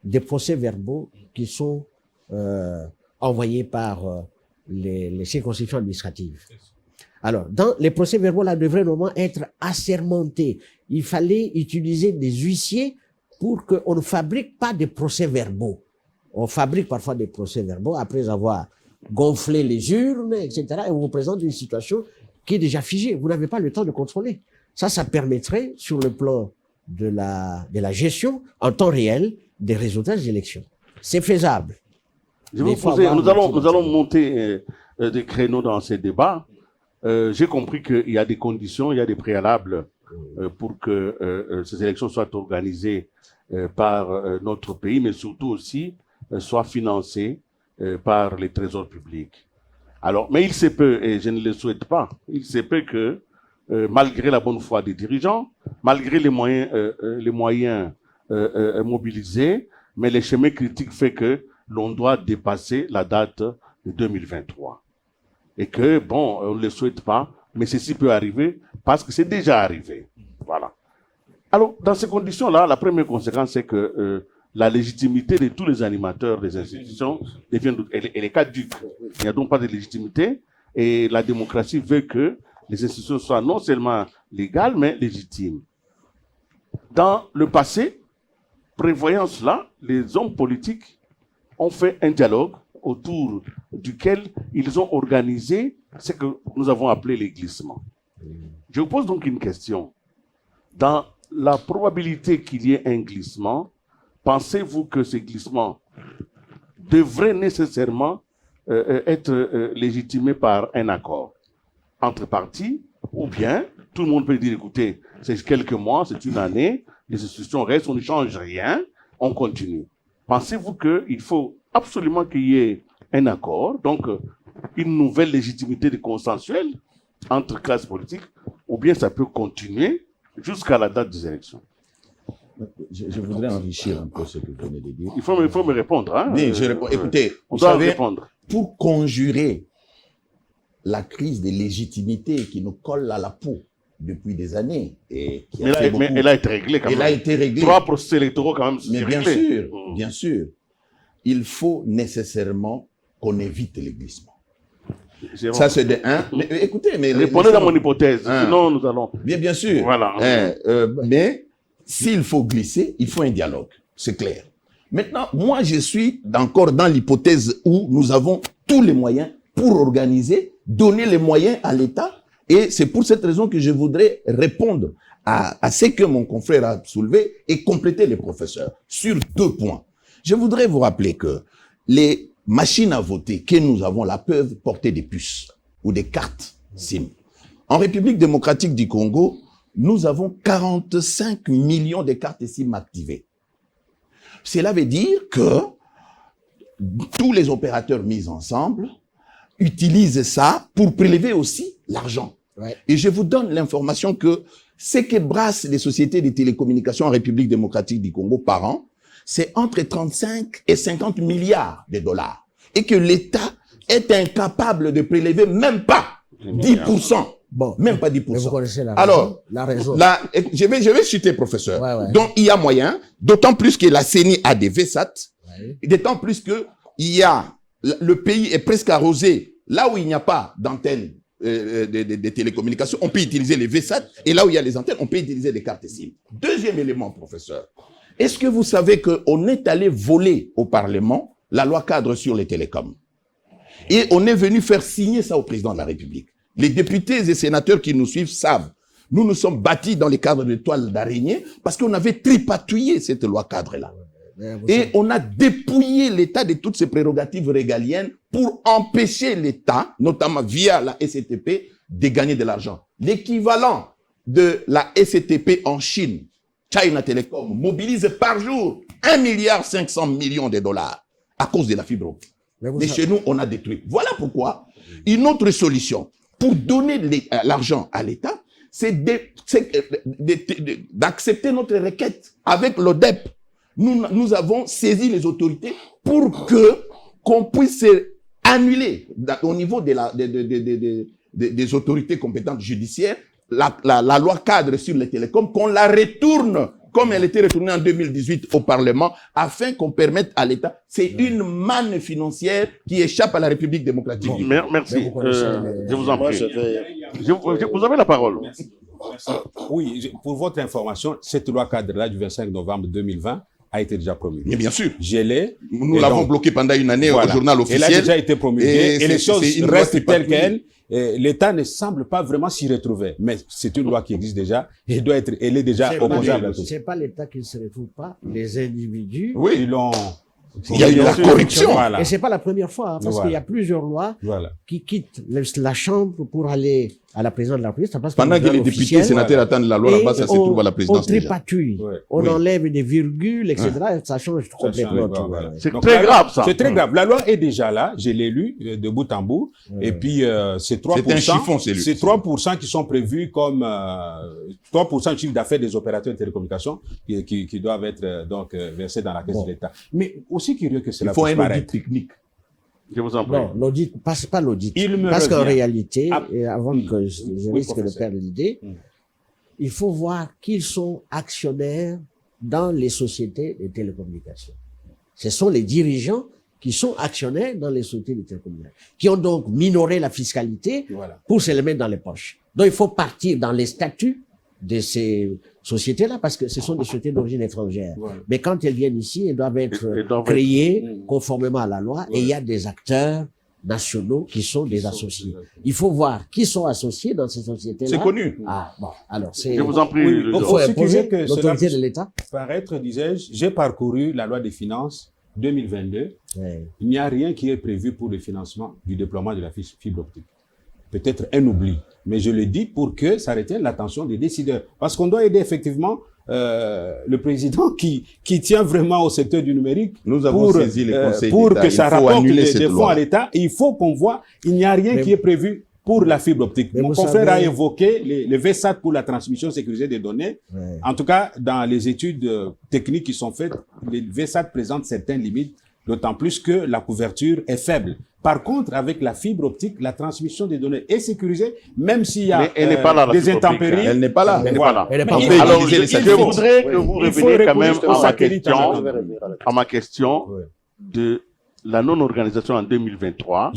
des procès-verbaux qui sont envoyés par les circonscriptions administratives. Alors, dans les procès-verbaux, là, devraient normalement être assermentés. Il fallait utiliser des huissiers pour qu'on ne fabrique pas des procès-verbaux. On fabrique parfois des procès-verbaux après avoir gonflé les urnes, etc. Et on vous présente une situation qui est déjà figée. Vous n'avez pas le temps de contrôler. Ça permettrait, sur le plan de la gestion, en temps réel, des résultats des élections. C'est faisable. Je vais vous poser, nous allons monter des créneaux dans ces débats. J'ai compris qu'il y a des conditions, il y a des préalables pour que ces élections soient organisées par notre pays, mais surtout aussi soient financées par les trésors publics. Alors, mais il se peut, et je ne le souhaite pas, il se peut que malgré la bonne foi des dirigeants, malgré les moyens mobilisés, mais les chemins critiques fait que l'on doit dépasser la date de 2023. Et que, bon, on ne le souhaite pas, mais ceci peut arriver parce que c'est déjà arrivé. Voilà. Alors, dans ces conditions-là, la première conséquence, c'est que la légitimité de tous les animateurs des institutions elle est caduque. Il n'y a donc pas de légitimité et la démocratie veut que les institutions soient non seulement légales, mais légitimes. Dans le passé, prévoyant cela, les hommes politiques ont fait un dialogue autour duquel ils ont organisé ce que nous avons appelé les glissements. Je vous pose donc une question. Dans la probabilité qu'il y ait un glissement, pensez-vous que ce glissement devrait nécessairement être légitimé par un accord entre parties, ou bien tout le monde peut dire, écoutez, c'est quelques mois, c'est une année, les institutions restent, on ne change rien, on continue. Pensez-vous qu'il faut absolument qu'il y ait un accord, donc une nouvelle légitimité de consensuelle entre classes politiques, ou bien ça peut continuer jusqu'à la date des élections? Je voudrais enrichir un peu ce que vous venez de dire. Il faut me répondre. Hein? Oui, je réponds. Écoutez, on vous doit savez, répondre. Pour conjurer la crise de légitimité qui nous colle à la peau depuis des années et qui a mais elle a été réglée quand même. Elle a été réglée. 3 procès électoraux quand même. Mais bien sûr, bien sûr, il faut nécessairement qu'on évite les glissements. Ça c'est de un. Mais écoutez, mais répondez à mon hypothèse. Sinon nous allons. Bien sûr. Voilà. Mais s'il faut glisser, il faut un dialogue. C'est clair. Maintenant, moi, je suis encore dans l'hypothèse où nous avons tous les moyens pour organiser, donner les moyens à l'État. Et c'est pour cette raison que je voudrais répondre à ce que mon confrère a soulevé et compléter les professeurs sur 2 points. Je voudrais vous rappeler que les machines à voter que nous avons là peuvent porter des puces ou des cartes SIM. En République démocratique du Congo, nous avons 45 millions de cartes SIM activées. Cela veut dire que tous les opérateurs mis ensemble utilisent ça pour prélever aussi l'argent. Ouais. Et je vous donne l'information que ce que brassent les sociétés de télécommunications en République démocratique du Congo par an, c'est entre 35 et 50 milliards de dollars. Et que l'État est incapable de prélever même pas 10%. Bon, même pas 10%. Mais vous connaissez la raison. Alors, la raison. Là, je vais citer, professeur. Ouais. Donc, il y a moyen, d'autant plus que la CENI a des VSAT, d'autant plus que le pays est presque arrosé. Là où il n'y a pas d'antenne de télécommunications, on peut utiliser les VSAT, et là où il y a les antennes, on peut utiliser des cartes SIM. Deuxième élément, professeur. Est-ce que vous savez qu'on est allé voler au Parlement la loi cadre sur les télécoms? Et on est venu faire signer ça au président de la République. Les députés et sénateurs qui nous suivent savent. Nous nous sommes bâtis dans les cadres de toile d'araignée parce qu'on avait tripatouillé cette loi cadre-là. Et on a dépouillé l'État de toutes ses prérogatives régaliennes pour empêcher l'État, notamment via la SCTP, de gagner de l'argent. L'équivalent de la SCTP en Chine, China Telecom, mobilise par jour 1,5 milliard de dollars à cause de la fibre optique. Mais chez nous, on a détruit. Voilà pourquoi une autre solution pour donner l'argent à l'État, c'est d'accepter notre requête avec l'ODEP. Nous avons saisi les autorités pour qu'on puisse annuler au niveau des autorités compétentes judiciaires la loi cadre sur les télécoms, qu'on la retourne comme elle était retournée en 2018 au Parlement, afin qu'on permette à l'État. C'est une manne financière qui échappe à la République démocratique. Bon, merci. Je vous en prie. Vous avez la parole. Merci. Oui, pour votre information, cette loi cadre-là du 25 novembre 2020 a été déjà promulguée. Mais bien sûr. Nous l'avons bloqué pendant une année au journal officiel. Elle a déjà été promulguée et les choses restent telles quelles. L'État ne semble pas vraiment s'y retrouver. Mais c'est une loi qui existe déjà et elle est déjà opposable à tout. C'est pas l'État qui ne se retrouve pas. Les individus. Oui. Ils l'ont. Il y a eu la corruption. Et c'est pas la première fois, parce qu'il y a plusieurs lois qui quittent la Chambre pour aller à la présidence de la République. Pendant que les députés et sénateurs attendent la loi là-bas, ça se trouve à la présidence. On tripatouille, on enlève des virgules, etc. Ça change complètement tout. C'est très grave, ça. C'est très grave. La loi est déjà là, je l'ai lu de bout en bout. Et puis, c'est 3%. C'est un chiffon, c'est lui. C'est 3% qui sont prévus comme 3% du chiffre d'affaires des opérateurs de télécommunications qui doivent être donc versés dans la caisse de l'État. Mais aussi curieux que cela puisse paraître. Il faut un audit technique. Je vous en prie. Non, l'audit, pas l'audit. Parce qu'en réalité, et avant que je risque de perdre l'idée, il faut voir qu'ils sont actionnaires dans les sociétés de télécommunications. Ce sont les dirigeants qui sont actionnaires dans les sociétés de télécommunications, qui ont donc minoré la fiscalité pour se les mettre dans les poches. Donc il faut partir dans les statuts de ces sociétés-là, parce que ce sont des sociétés d'origine étrangère. Mais quand elles viennent ici, elles doivent être créées conformément à la loi, et il y a des acteurs nationaux qui sont des associés. Il faut voir qui sont associés dans ces sociétés-là. C'est connu. Ah, bon. Alors, c'est... Je vous en prie. Il faut imposer l'autorité de l'État. Paraître, disais-je, j'ai parcouru la loi des finances 2022. Il n'y a rien qui est prévu pour le financement du déploiement de la fibre optique. Peut-être un oubli, mais je le dis pour que ça retienne l'attention des décideurs. Parce qu'on doit aider effectivement le président qui tient vraiment au secteur du numérique. Nous avons saisi les conseils pour d'État. Que ça rapporte des fonds à l'État. Il faut qu'on voit, il n'y a rien qui est prévu pour la fibre optique. Mon confrère a évoqué les VSAT pour la transmission sécurisée des données. En tout cas, dans les études techniques qui sont faites, les VSAT présentent certaines limites, d'autant plus que la couverture est faible. Par contre, avec la fibre optique, la transmission des données est sécurisée, même s'il y a des intempéries. Elle n'est pas là. Elle n'est pas là. Alors, je voudrais que vous reveniez quand même à ma question de la non-organisation en 2023.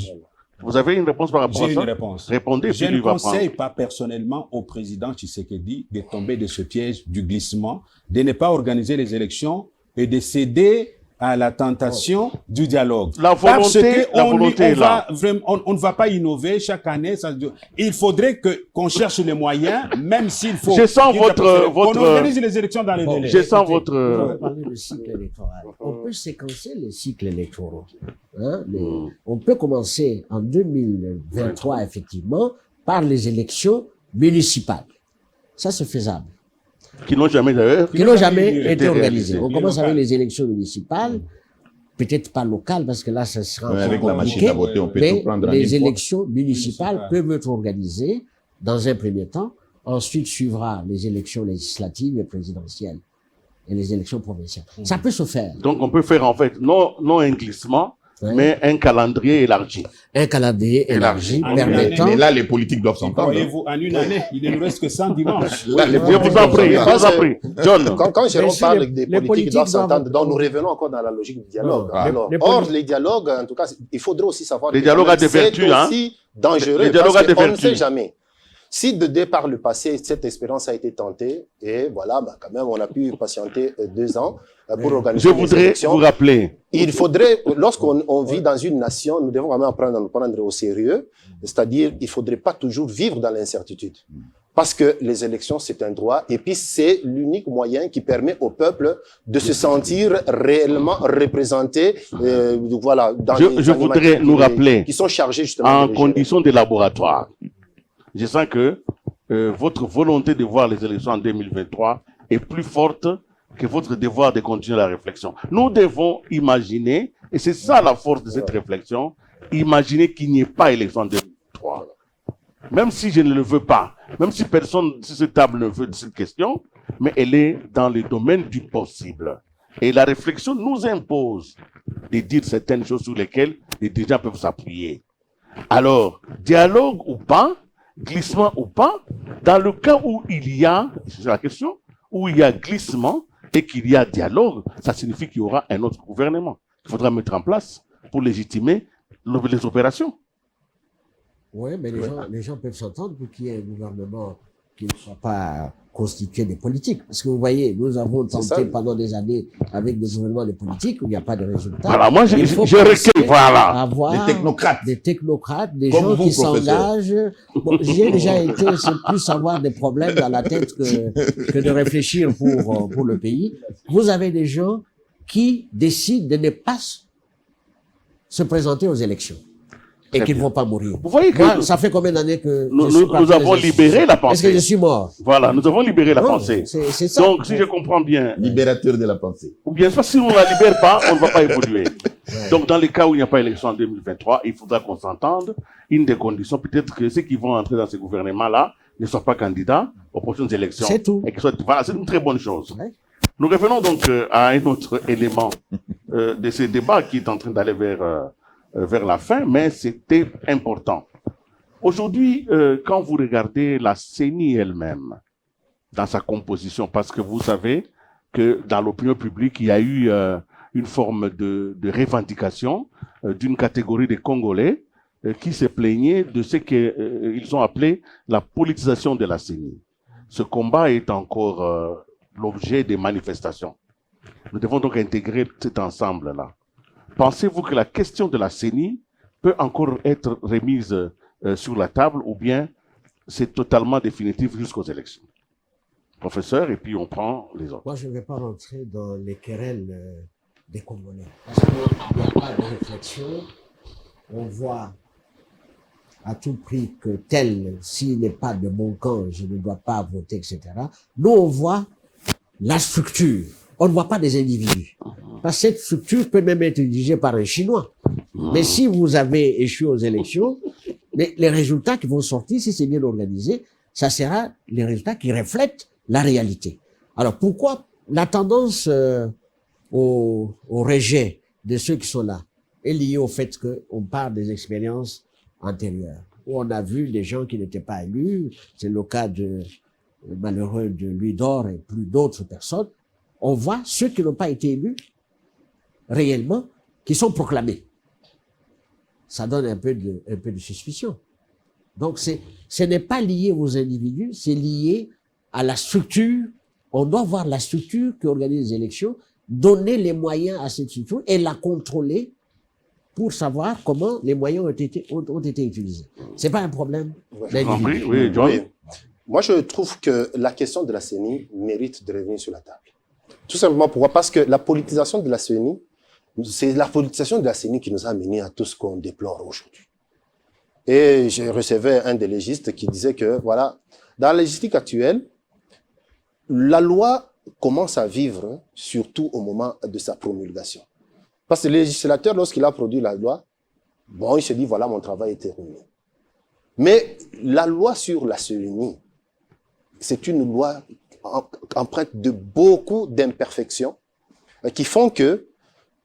Vous avez une réponse par rapport à ça? J'ai une réponse. Répondez. Je ne conseille pas personnellement au président Tshisekedi de tomber de ce piège du glissement, de ne pas organiser les élections et de céder à la tentation du dialogue. La volonté, on ne va pas innover chaque année. Il faudrait qu'on cherche les moyens, même s'il faut. Je sens on organise les élections dans les délais. Je sens On va parler de cycle électoral. On peut séquencer les cycles électoraux. On peut commencer en 2023, effectivement, par les élections municipales. Ça, c'est faisable. Qui n'ont jamais d'ailleurs. Qui n'ont jamais été organisées. On commence avec les élections municipales, peut-être pas locales, parce que là, ça sera avec la machine à voter, on peut tout prendre en les élections municipales peuvent être organisées dans un premier temps. Ensuite, suivra les élections législatives et présidentielles et les élections provinciales. Ça peut se faire. Donc, on peut faire en fait non un glissement, mais un calendrier élargi. Un calendrier élargi permettant... Mais là, les politiques doivent s'entendre. Voyez-vous, en une année, il ne nous reste que 100 dimanches. Je vous en prie, John. Quand Jérôme parle des politiques qui doivent s'entendre, donc nous revenons encore dans la logique du dialogue. Or, les dialogues, en tout cas, il faudrait aussi savoir... Les dialogues à des vertus, c'est aussi dangereux parce qu'on ne sait jamais. Si de départ le passé, cette expérience a été tentée, et voilà, quand même, on a pu patienter 2 ans pour organiser les élections. Je voudrais vous rappeler. Il faudrait, lorsqu'on vit dans une nation, nous devons quand même apprendre à nous prendre au sérieux, c'est-à-dire, il faudrait pas toujours vivre dans l'incertitude. Parce que les élections, c'est un droit, et puis c'est l'unique moyen qui permet au peuple de se sentir réellement représenté, voilà, dans je voudrais nous rappeler, qui sont chargés justement en conditions de laboratoire. Je sens que votre volonté de voir les élections en 2023 est plus forte que votre devoir de continuer la réflexion. Nous devons imaginer, et c'est ça la force de cette réflexion, imaginer qu'il n'y ait pas élection en 2023. Même si je ne le veux pas, même si personne sur cette table ne veut de cette question, mais elle est dans le domaine du possible. Et la réflexion nous impose de dire certaines choses sur lesquelles les dirigeants peuvent s'appuyer. Alors, dialogue ou pas, glissement ou pas, dans le cas où il y a, c'est la question, où il y a glissement et qu'il y a dialogue, ça signifie qu'il y aura un autre gouvernement qu'il faudra mettre en place pour légitimer les opérations. Oui, mais les gens peuvent s'entendre pour qu'il y ait un gouvernement qui ne soit pas constitué des politiques. Parce que vous voyez, nous avons tenté pendant des années avec des gouvernements de politiques où il n'y a pas de résultat. Voilà, moi je recueille, voilà. Avoir des technocrates, des gens qui s'engagent. Bon, j'ai déjà été, c'est plus avoir des problèmes dans la tête que de réfléchir pour le pays. Vous avez des gens qui décident de ne pas se présenter aux élections. Et qu'ils ne vont pas mourir. Vous voyez que moi, ça fait combien d'années que nous avons libéré la pensée. Est-ce que je suis mort? Voilà, nous avons libéré la pensée. C'est ça. Donc, si je comprends bien... Libérateur de la pensée. Ou bien soit, si on ne la libère pas, on ne va pas évoluer. Donc, dans les cas où il n'y a pas élection en 2023, il faudra qu'on s'entende. Une des conditions, peut-être que ceux qui vont entrer dans ce gouvernement-là ne soient pas candidats aux prochaines élections. C'est tout. Et voilà, c'est une très bonne chose. Ouais. Nous revenons donc à un autre élément de ce débat qui est en train d'aller vers la fin, mais c'était important. Aujourd'hui, quand vous regardez la CENI elle-même, dans sa composition, parce que vous savez que dans l'opinion publique, il y a eu une forme de revendication d'une catégorie de Congolais qui se plaignaient de ce qu'ils ont appelé la politisation de la CENI. Ce combat est encore l'objet des manifestations. Nous devons donc intégrer cet ensemble-là. Pensez-vous que la question de la CENI peut encore être remise sur la table ou bien c'est totalement définitif jusqu'aux élections? Professeur, et puis on prend les autres. Moi, je ne vais pas rentrer dans les querelles des Congolais. Parce qu'il n'y a pas de réflexion. On voit à tout prix que tel, s'il n'est pas de mon camp, je ne dois pas voter, etc. Nous, on voit la structure. On ne voit pas des individus. Parce que cette structure peut même être dirigée par un Chinois. Mais si vous avez échoué aux élections, les résultats qui vont sortir, si c'est bien organisé, ça sera les résultats qui reflètent la réalité. Alors pourquoi la tendance au rejet de ceux qui sont là est liée au fait qu'on parle des expériences antérieures, où on a vu des gens qui n'étaient pas élus, c'est le cas malheureux de Louis d'Or et plus d'autres personnes. On voit ceux qui n'ont pas été élus, réellement, qui sont proclamés. Ça donne un peu de suspicion. Donc, ce n'est pas lié aux individus, c'est lié à la structure. On doit voir la structure qui organise les élections, donner les moyens à cette structure et la contrôler pour savoir comment les moyens ont été utilisés. C'est pas un problème d'individu. Oui, John. Oui. Moi, je trouve que la question de la CENI mérite de revenir sur la table. Tout simplement pourquoi? Parce que la politisation de la CENI, c'est la politisation de la CENI qui nous a amené à tout ce qu'on déplore aujourd'hui. Et je recevais un des légistes qui disait que, voilà, dans la légistique actuelle, la loi commence à vivre, surtout au moment de sa promulgation. Parce que le législateur, lorsqu'il a produit la loi, bon, il se dit, voilà, mon travail est terminé. Mais la loi sur la CENI, c'est une loi empreinte de beaucoup d'imperfections qui font que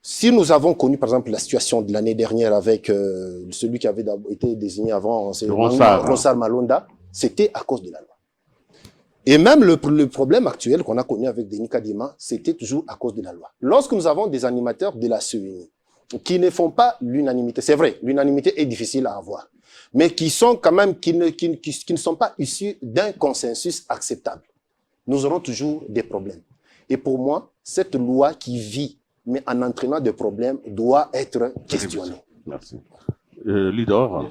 Si nous avons connu, par exemple, la situation de l'année dernière avec celui qui avait été désigné avant, c'est Ronsard Malonda, c'était à cause de la loi. Et même le problème actuel qu'on a connu avec Denis Kadima, c'était toujours à cause de la loi. Lorsque nous avons des animateurs de la CENI qui ne font pas l'unanimité, c'est vrai, l'unanimité est difficile à avoir, mais qui sont quand même, qui ne sont pas issus d'un consensus acceptable, nous aurons toujours des problèmes. Et pour moi, cette loi qui vit, mais en entraînant des problèmes, doit être questionnée. Merci. Lidor.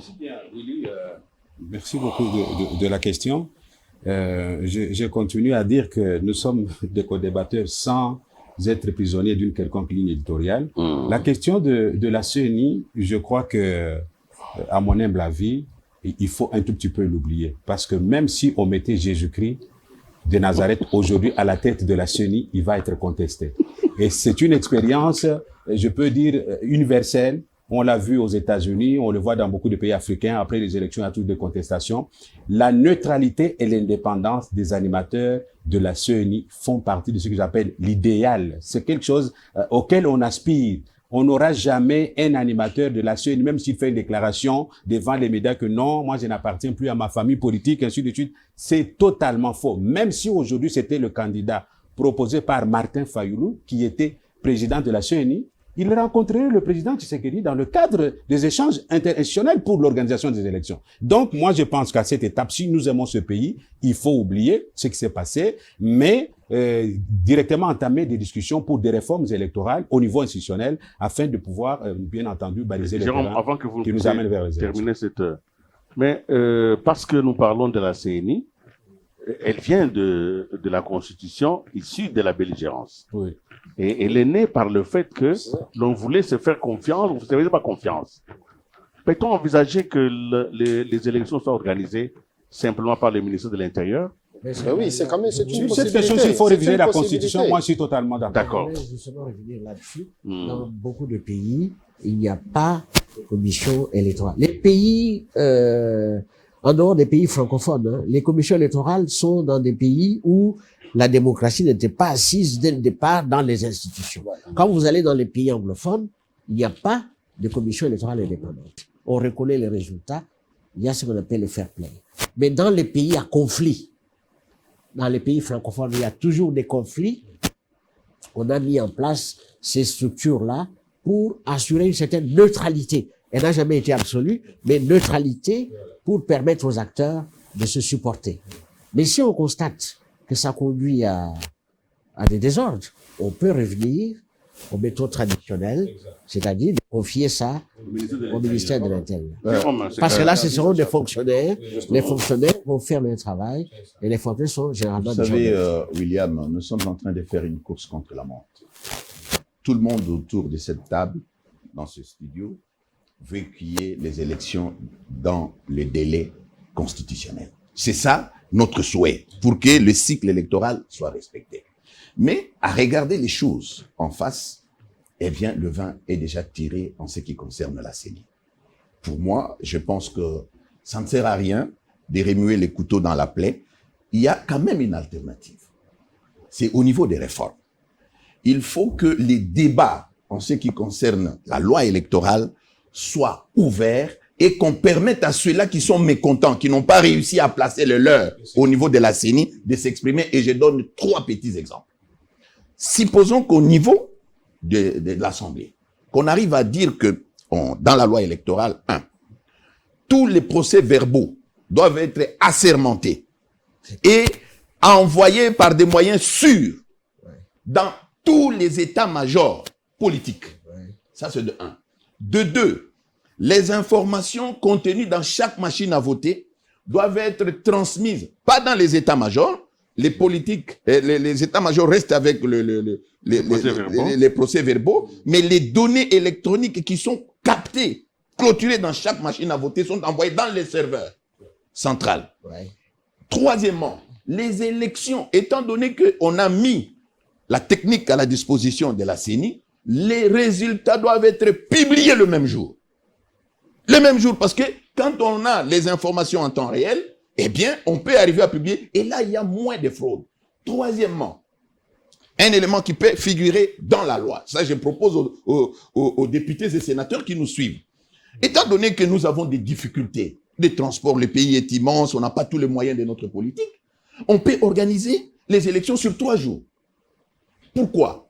Merci beaucoup de la question. Je continue à dire que nous sommes des co-débatteurs sans être prisonniers d'une quelconque ligne éditoriale. La question de la CENI, je crois que, à mon humble avis, il faut un tout petit peu l'oublier. Parce que même si on mettait Jésus-Christ de Nazareth aujourd'hui à la tête de la CENI, il va être contesté. Et c'est une expérience, je peux dire, universelle. On l'a vu aux États-Unis, on le voit dans beaucoup de pays africains. Après les élections, il y a toutes des contestations. La neutralité et l'indépendance des animateurs de la CENI font partie de ce que j'appelle l'idéal. C'est quelque chose auquel on aspire. On n'aura jamais un animateur de la CENI, même s'il fait une déclaration devant les médias que non, moi je n'appartiens plus à ma famille politique, ainsi de suite. C'est totalement faux. Même si aujourd'hui c'était le candidat proposé par Martin Fayoulou, qui était président de la CENI, il rencontrerait le président Tshisekedi dans le cadre des échanges interinstitutionnels pour l'organisation des élections. Donc, moi, je pense qu'à cette étape, si nous aimons ce pays, il faut oublier ce qui s'est passé, mais directement entamer des discussions pour des réformes électorales au niveau institutionnel afin de pouvoir, bien entendu, baliser les terrains avant que vous qui nous amènent vers les élections. Terminer cette... Mais parce que nous parlons de la CENI, elle vient de la Constitution issue de la belligérance. Oui. Et elle est née par le fait que l'on voulait se faire confiance, vous ne faisiez pas confiance. Peut-on envisager que les élections soient organisées simplement par le ministre de l'Intérieur? Oui, c'est quand même une possibilité. Cette question, il faut réviser la Constitution. Moi, je suis totalement d'accord. Je vais justement revenir là-dessus. Dans beaucoup de pays, il n'y a pas de commission électorale. Les pays, en dehors des pays francophones, les commissions électorales sont dans des pays où la démocratie n'était pas assise dès le départ dans les institutions. Quand vous allez dans les pays anglophones, il n'y a pas de commission électorale indépendante. On reconnaît les résultats. Il y a ce qu'on appelle le fair play. Mais dans les pays à conflit, dans les pays francophones, il y a toujours des conflits. On a mis en place ces structures-là pour assurer une certaine neutralité. Elle n'a jamais été absolue, mais neutralité pour permettre aux acteurs de se supporter. Mais si on constate que ça conduit à des désordres, on peut revenir aux méthodes traditionnelles, c'est-à-dire de confier ça au ministère de l'Intérieur. Parce que là, ce seront des fonctionnaires. Les fonctionnaires vont faire le travail et les fonctionnaires sont généralement... Vous savez, William, nous sommes en train de faire une course contre la montre. Tout le monde autour de cette table, dans ce studio, veut qu'il y ait les élections dans les délais constitutionnels. C'est ça notre souhait, pour que le cycle électoral soit respecté. Mais à regarder les choses en face, eh bien, le vin est déjà tiré en ce qui concerne la CENI. Pour moi, je pense que ça ne sert à rien de remuer les couteaux dans la plaie. Il y a quand même une alternative. C'est au niveau des réformes. Il faut que les débats en ce qui concerne la loi électorale soient ouverts et qu'on permette à ceux-là qui sont mécontents, qui n'ont pas réussi à placer le leur au niveau de la CENI, de s'exprimer. Et je donne 3 petits exemples. Supposons qu'au niveau de l'Assemblée, qu'on arrive à dire que, dans la loi électorale, tous les procès-verbaux doivent être assermentés et envoyés par des moyens sûrs dans tous les états-majors politiques. Ça, c'est de 1. De 2, les informations contenues dans chaque machine à voter doivent être transmises, pas dans les états-majors. Les politiques, les états-majors restent avec les procès-verbaux, mais les données électroniques qui sont captées, clôturées dans chaque machine à voter, sont envoyées dans les serveurs centrales. Troisièmement, les élections, étant donné qu'on a mis la technique à la disposition de la CENI, les résultats doivent être publiés le même jour. Le même jour, parce que quand on a les informations en temps réel, eh bien, on peut arriver à publier. Et là, il y a moins de fraude. Troisièmement, un élément qui peut figurer dans la loi. Ça, je propose aux députés et sénateurs qui nous suivent. Étant donné que nous avons des difficultés de transport, le pays est immense, on n'a pas tous les moyens de notre politique, on peut organiser les élections sur 3 jours. Pourquoi?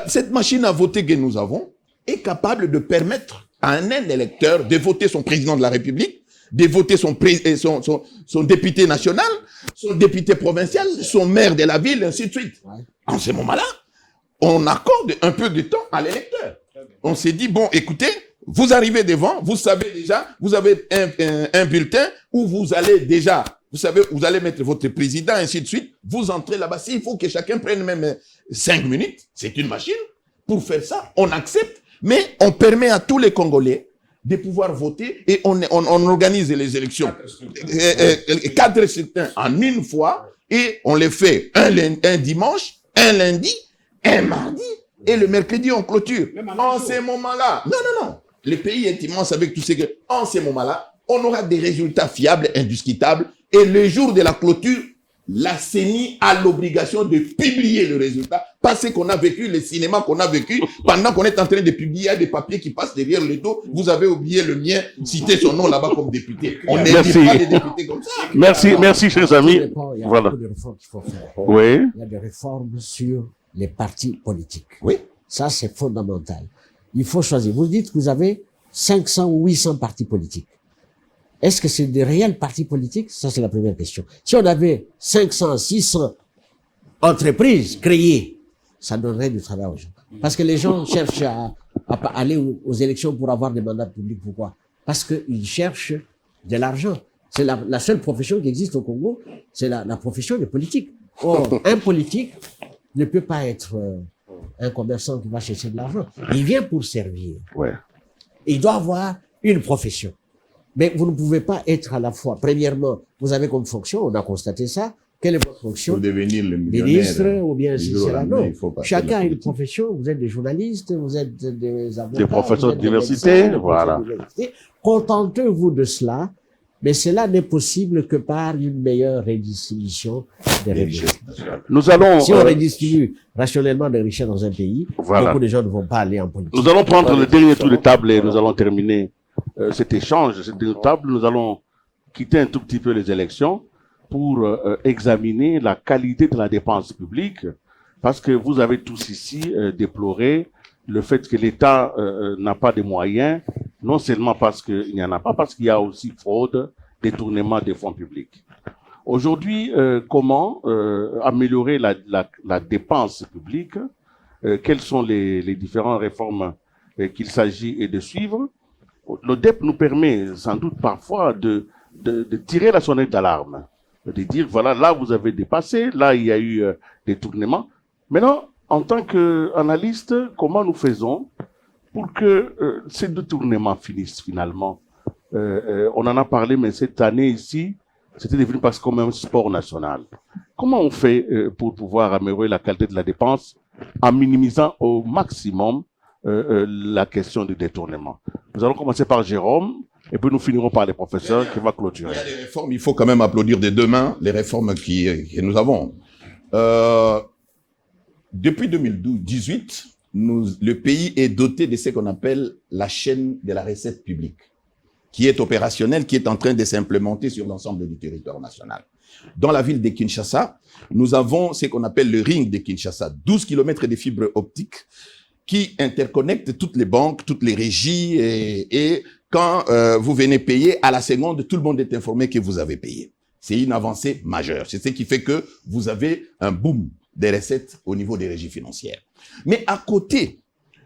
Cette machine à voter que nous avons est capable de permettre à un électeur de voter son président de la République, de voter son député national, son député provincial, son maire de la ville, ainsi de suite. En ce moment-là, on accorde un peu de temps à l'électeur. On s'est dit, bon, écoutez, vous arrivez devant, vous savez déjà, vous avez un bulletin où vous allez déjà, vous savez, vous allez mettre votre président, ainsi de suite. Vous entrez là-bas. Il faut que chacun prenne même 5 minutes. C'est une machine. Pour faire ça, on accepte, mais on permet à tous les Congolais de pouvoir voter et on organise les élections. 4 scrutins en une fois et on les fait un dimanche, un lundi, un mardi et le mercredi on clôture. En ces moments-là, non. Le pays est immense avec tout ce que... En ces moments-là, on aura des résultats fiables, indiscutables. Et le jour de la clôture, la CENI a l'obligation de publier le résultat. Parce qu'on a vécu, le cinéma qu'on a vécu, pendant qu'on est en train de publier des papiers qui passent derrière le dos. Vous avez oublié le mien, citez son nom là-bas comme député. On n'est pas des députés comme ça. Merci, chers amis. Il y a Voilà. beaucoup de réformes qu'il faut faire. Oui. Il y a des réformes sur les partis politiques. Oui. Ça, c'est fondamental. Il faut choisir. Vous dites que vous avez 500 ou 800 partis politiques. Est-ce que c'est des réels partis politiques? Ça, c'est la première question. Si on avait 500, 600 entreprises créées, ça donnerait du travail aux gens. Parce que les gens cherchent à aller aux élections pour avoir des mandats publics. Pourquoi? Parce qu'ils cherchent de l'argent. C'est la seule profession qui existe au Congo, c'est la profession de politique. Or, un politique ne peut pas être un commerçant qui va chercher de l'argent. Il vient pour servir. Ouais. Il doit avoir une profession. Mais vous ne pouvez pas être à la fois. Premièrement, vous avez comme fonction, on a constaté ça, quelle est votre fonction? Pour devenir le ministre ou bien si c'est là. Non. Chacun a une politique. profession. Vous êtes des journalistes, vous êtes des avocats. Des professeurs vous êtes d'université, médecins, voilà. Contentez-vous de cela, mais cela n'est possible que par une meilleure redistribution des richesses. Nous allons... Si on redistribue rationnellement des richesses dans un pays, Voilà. beaucoup de gens ne vont pas aller en politique. Nous allons prendre le dernier tour de table et nous allons terminer cet échange, cette dernière table. Nous allons quitter un tout petit peu les élections pour examiner la qualité de la dépense publique, parce que vous avez tous ici déploré le fait que l'État n'a pas de moyens, non seulement parce qu'il n'y en a pas, parce qu'il y a aussi fraude, détournement des fonds publics. Aujourd'hui, comment améliorer la dépense publique? Quelles sont les différentes réformes qu'il s'agit de suivre? L'ODEP nous permet sans doute parfois de tirer la sonnette d'alarme, de dire voilà, là vous avez dépassé, là il y a eu détournement. Maintenant, en tant qu'analyste, comment nous faisons pour que ces détournements finissent finalement? On en a parlé, mais cette année ici, c'était devenu presque comme un sport national. Comment on fait pour pouvoir améliorer la qualité de la dépense en minimisant au maximum la question du détournement? Nous allons commencer par Jérôme, et puis nous finirons par les professeurs qui vont clôturer. Il y a des réformes, il faut quand même applaudir des deux mains les réformes que nous avons. Depuis 2018, le pays est doté de ce qu'on appelle la chaîne de la recette publique, qui est opérationnelle, qui est en train de s'implémenter sur l'ensemble du territoire national. Dans la ville de Kinshasa, nous avons ce qu'on appelle le ring de Kinshasa, 12 km de fibres optiques qui interconnectent toutes les banques, toutes les régies, et quand vous venez payer, à la seconde, tout le monde est informé que vous avez payé. C'est une avancée majeure. C'est ce qui fait que vous avez un boom des recettes au niveau des régies financières. Mais à côté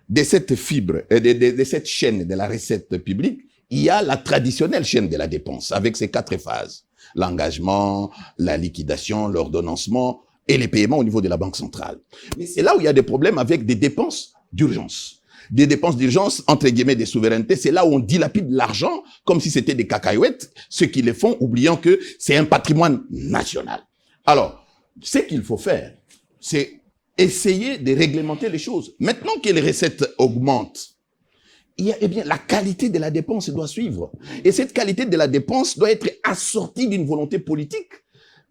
de cette fibre, de cette chaîne de la recette publique, il y a la traditionnelle chaîne de la dépense, avec ses 4 phases. L'engagement, la liquidation, l'ordonnancement et les paiements au niveau de la Banque centrale. Mais c'est là où il y a des problèmes avec des dépenses d'urgence. Des dépenses d'urgence, entre guillemets, des souverainetés, c'est là où on dilapide l'argent comme si c'était des cacahuètes, ceux qui les font, oubliant que c'est un patrimoine national. Alors, ce qu'il faut faire, c'est essayer de réglementer les choses. Maintenant que les recettes augmentent, eh bien, la qualité de la dépense doit suivre. Et cette qualité de la dépense doit être assortie d'une volonté politique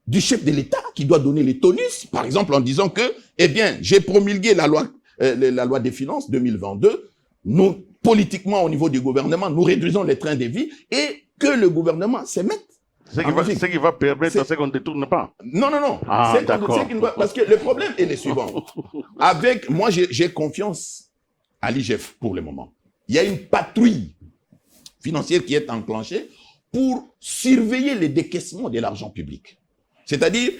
du chef de l'État qui doit donner les tonus, par exemple en disant que, eh bien, j'ai promulgué la loi des finances 2022, nous, politiquement au niveau du gouvernement, nous réduisons les trains de vie et que le gouvernement se mette. Ce qui va permettre à ce qu'on ne détourne pas. Non. Ah, d'accord. Parce que le problème est le suivant. Moi, j'ai confiance à l'IGF pour le moment. Il y a une patrouille financière qui est enclenchée pour surveiller les décaissements de l'argent public. C'est-à-dire,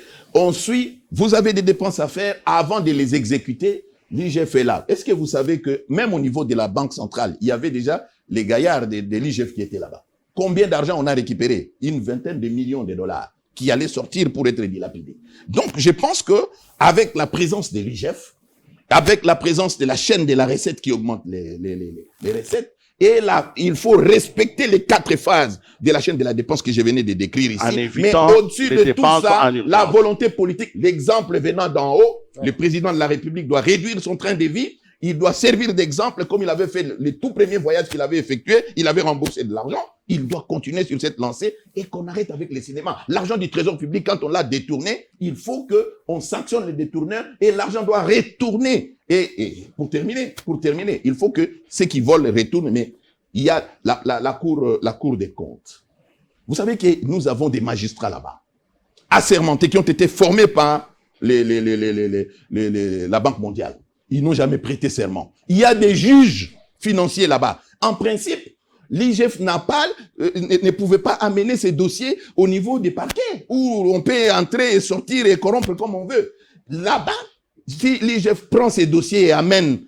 vous avez des dépenses à faire avant de les exécuter, l'IGF est là. Est-ce que vous savez que même au niveau de la Banque centrale, il y avait déjà les gaillards de l'IGF qui étaient là-bas? Combien d'argent on a récupéré? Une vingtaine de millions de dollars qui allaient sortir pour être dilapidés. Donc, je pense que avec la présence de l'IGF, avec la présence de la chaîne de la recette qui augmente les recettes, et là, il faut respecter les 4 phases de la chaîne de la dépense que je venais de décrire ici. Mais au-dessus de tout ça, la volonté politique, l'exemple venant d'en haut, le président de la République doit réduire son train de vie. Il doit servir d'exemple comme il avait fait le tout premier voyage qu'il avait effectué. Il avait remboursé de l'argent. Il doit continuer sur cette lancée et qu'on arrête avec les cinémas. L'argent du trésor public, quand on l'a détourné, il faut qu'on sanctionne les détourneurs et l'argent doit retourner. Et pour terminer, il faut que ceux qui volent retournent. Mais il y a la cour des comptes. Vous savez que nous avons des magistrats là-bas, assermentés, qui ont été formés par la Banque mondiale. Ils n'ont jamais prêté serment. Il y a des juges financiers là-bas. En principe, l'IGF ne pouvait pas amener ces dossiers au niveau des parquets, où on peut entrer et sortir et corrompre comme on veut. Là-bas, si l'IGF prend ces dossiers et amène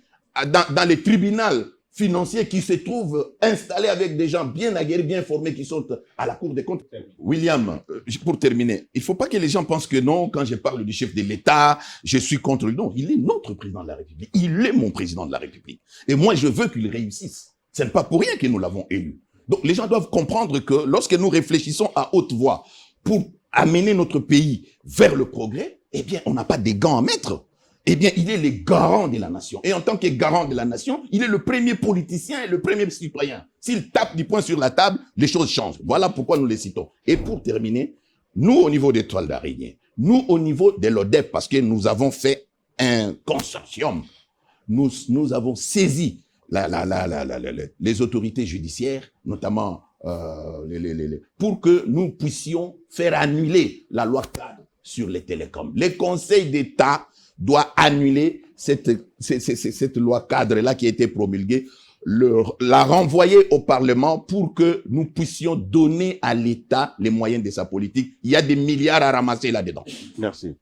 dans les tribunaux financiers qui se trouvent installés avec des gens bien aguerris, bien formés, qui sont à la Cour des comptes. William, pour terminer, il ne faut pas que les gens pensent que non, quand je parle du chef de l'État, je suis contre lui. Non, il est notre président de la République. Il est mon président de la République. Et moi, je veux qu'il réussisse. Ce n'est pas pour rien que nous l'avons élu. Donc, les gens doivent comprendre que lorsque nous réfléchissons à haute voix pour amener notre pays vers le progrès, eh bien, on n'a pas des gants à mettre. Eh bien, il est le garant de la nation. Et en tant que garant de la nation, il est le premier politicien et le premier citoyen. S'il tape du poing sur la table, les choses changent. Voilà pourquoi nous les citons. Et pour terminer, nous, au niveau des toiles d'araignée, nous, au niveau de l'ODEP, parce que nous avons fait un consortium, nous avons saisi les autorités judiciaires, notamment pour que nous puissions faire annuler la loi cadre sur les télécoms. Les conseils d'État doit annuler cette loi cadre-là qui a été promulguée, la renvoyer au Parlement pour que nous puissions donner à l'État les moyens de sa politique. Il y a des milliards à ramasser là-dedans. Merci.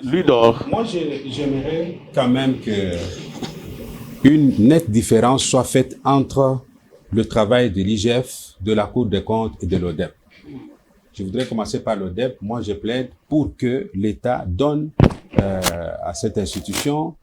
Ludor. Moi, j'aimerais quand même qu'une nette différence soit faite entre le travail de l'IGF, de la Cour des comptes et de l'ODEP. Je voudrais commencer par l'ODEP. Moi, je plaide pour que l'État donne à cette institution,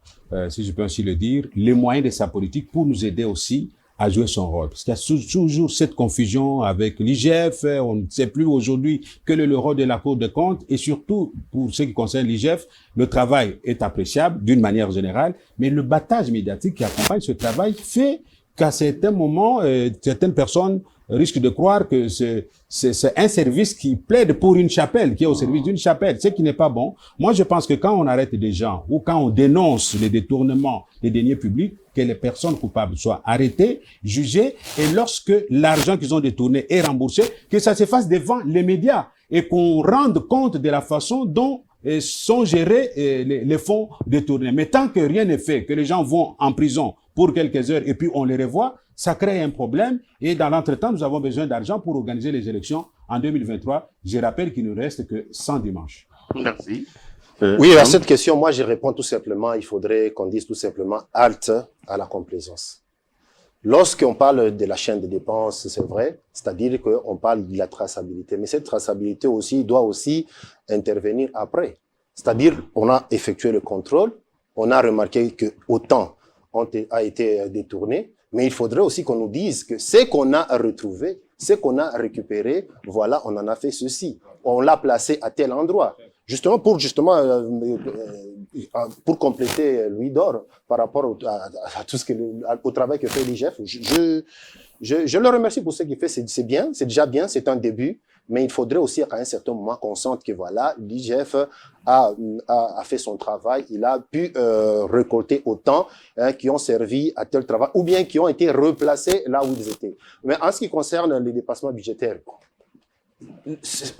si je peux ainsi le dire, les moyens de sa politique pour nous aider aussi à jouer son rôle. Parce qu'il y a toujours cette confusion avec l'IGF, on ne sait plus aujourd'hui quel est le rôle de la Cour des comptes, et surtout, pour ce qui concerne l'IGF, le travail est appréciable d'une manière générale, mais le battage médiatique qui accompagne ce travail fait qu'à certains moments, certaines personnes risquent de croire que c'est un service qui plaide pour une chapelle, qui est au service d'une chapelle, ce qui n'est pas bon. Moi, je pense que quand on arrête des gens ou quand on dénonce les détournements des deniers publics, que les personnes coupables soient arrêtées, jugées, et lorsque l'argent qu'ils ont détourné est remboursé, que ça se fasse devant les médias et qu'on rende compte de la façon dont sont gérés les fonds détournés. Mais tant que rien n'est fait, que les gens vont en prison pour quelques heures et puis on les revoit, ça crée un problème. Et dans l'entretemps, nous avons besoin d'argent pour organiser les élections en 2023. Je rappelle qu'il ne reste que 100 dimanches. Merci. Oui, à cette question, moi, je réponds tout simplement, il faudrait qu'on dise tout simplement halte à la complaisance. Lorsqu'on parle de la chaîne de dépenses, c'est vrai, c'est-à-dire qu'on parle de la traçabilité. Mais cette traçabilité aussi doit aussi intervenir après. C'est-à-dire, on a effectué le contrôle, on a remarqué que autant a été détourné, mais il faudrait aussi qu'on nous dise que ce qu'on a retrouvé, ce qu'on a récupéré, voilà, on en a fait ceci. On l'a placé à tel endroit. Justement, pour compléter Louis d'Or par rapport à tout au travail que fait l'IGF, je le remercie pour ce qu'il fait, c'est bien, c'est déjà bien, c'est un début, mais il faudrait aussi à un certain moment qu'on sente que voilà, l'IGF a fait son travail, il a pu récolter autant qui ont servi à tel travail, ou bien qui ont été replacés là où ils étaient. Mais en ce qui concerne les dépassements budgétaires,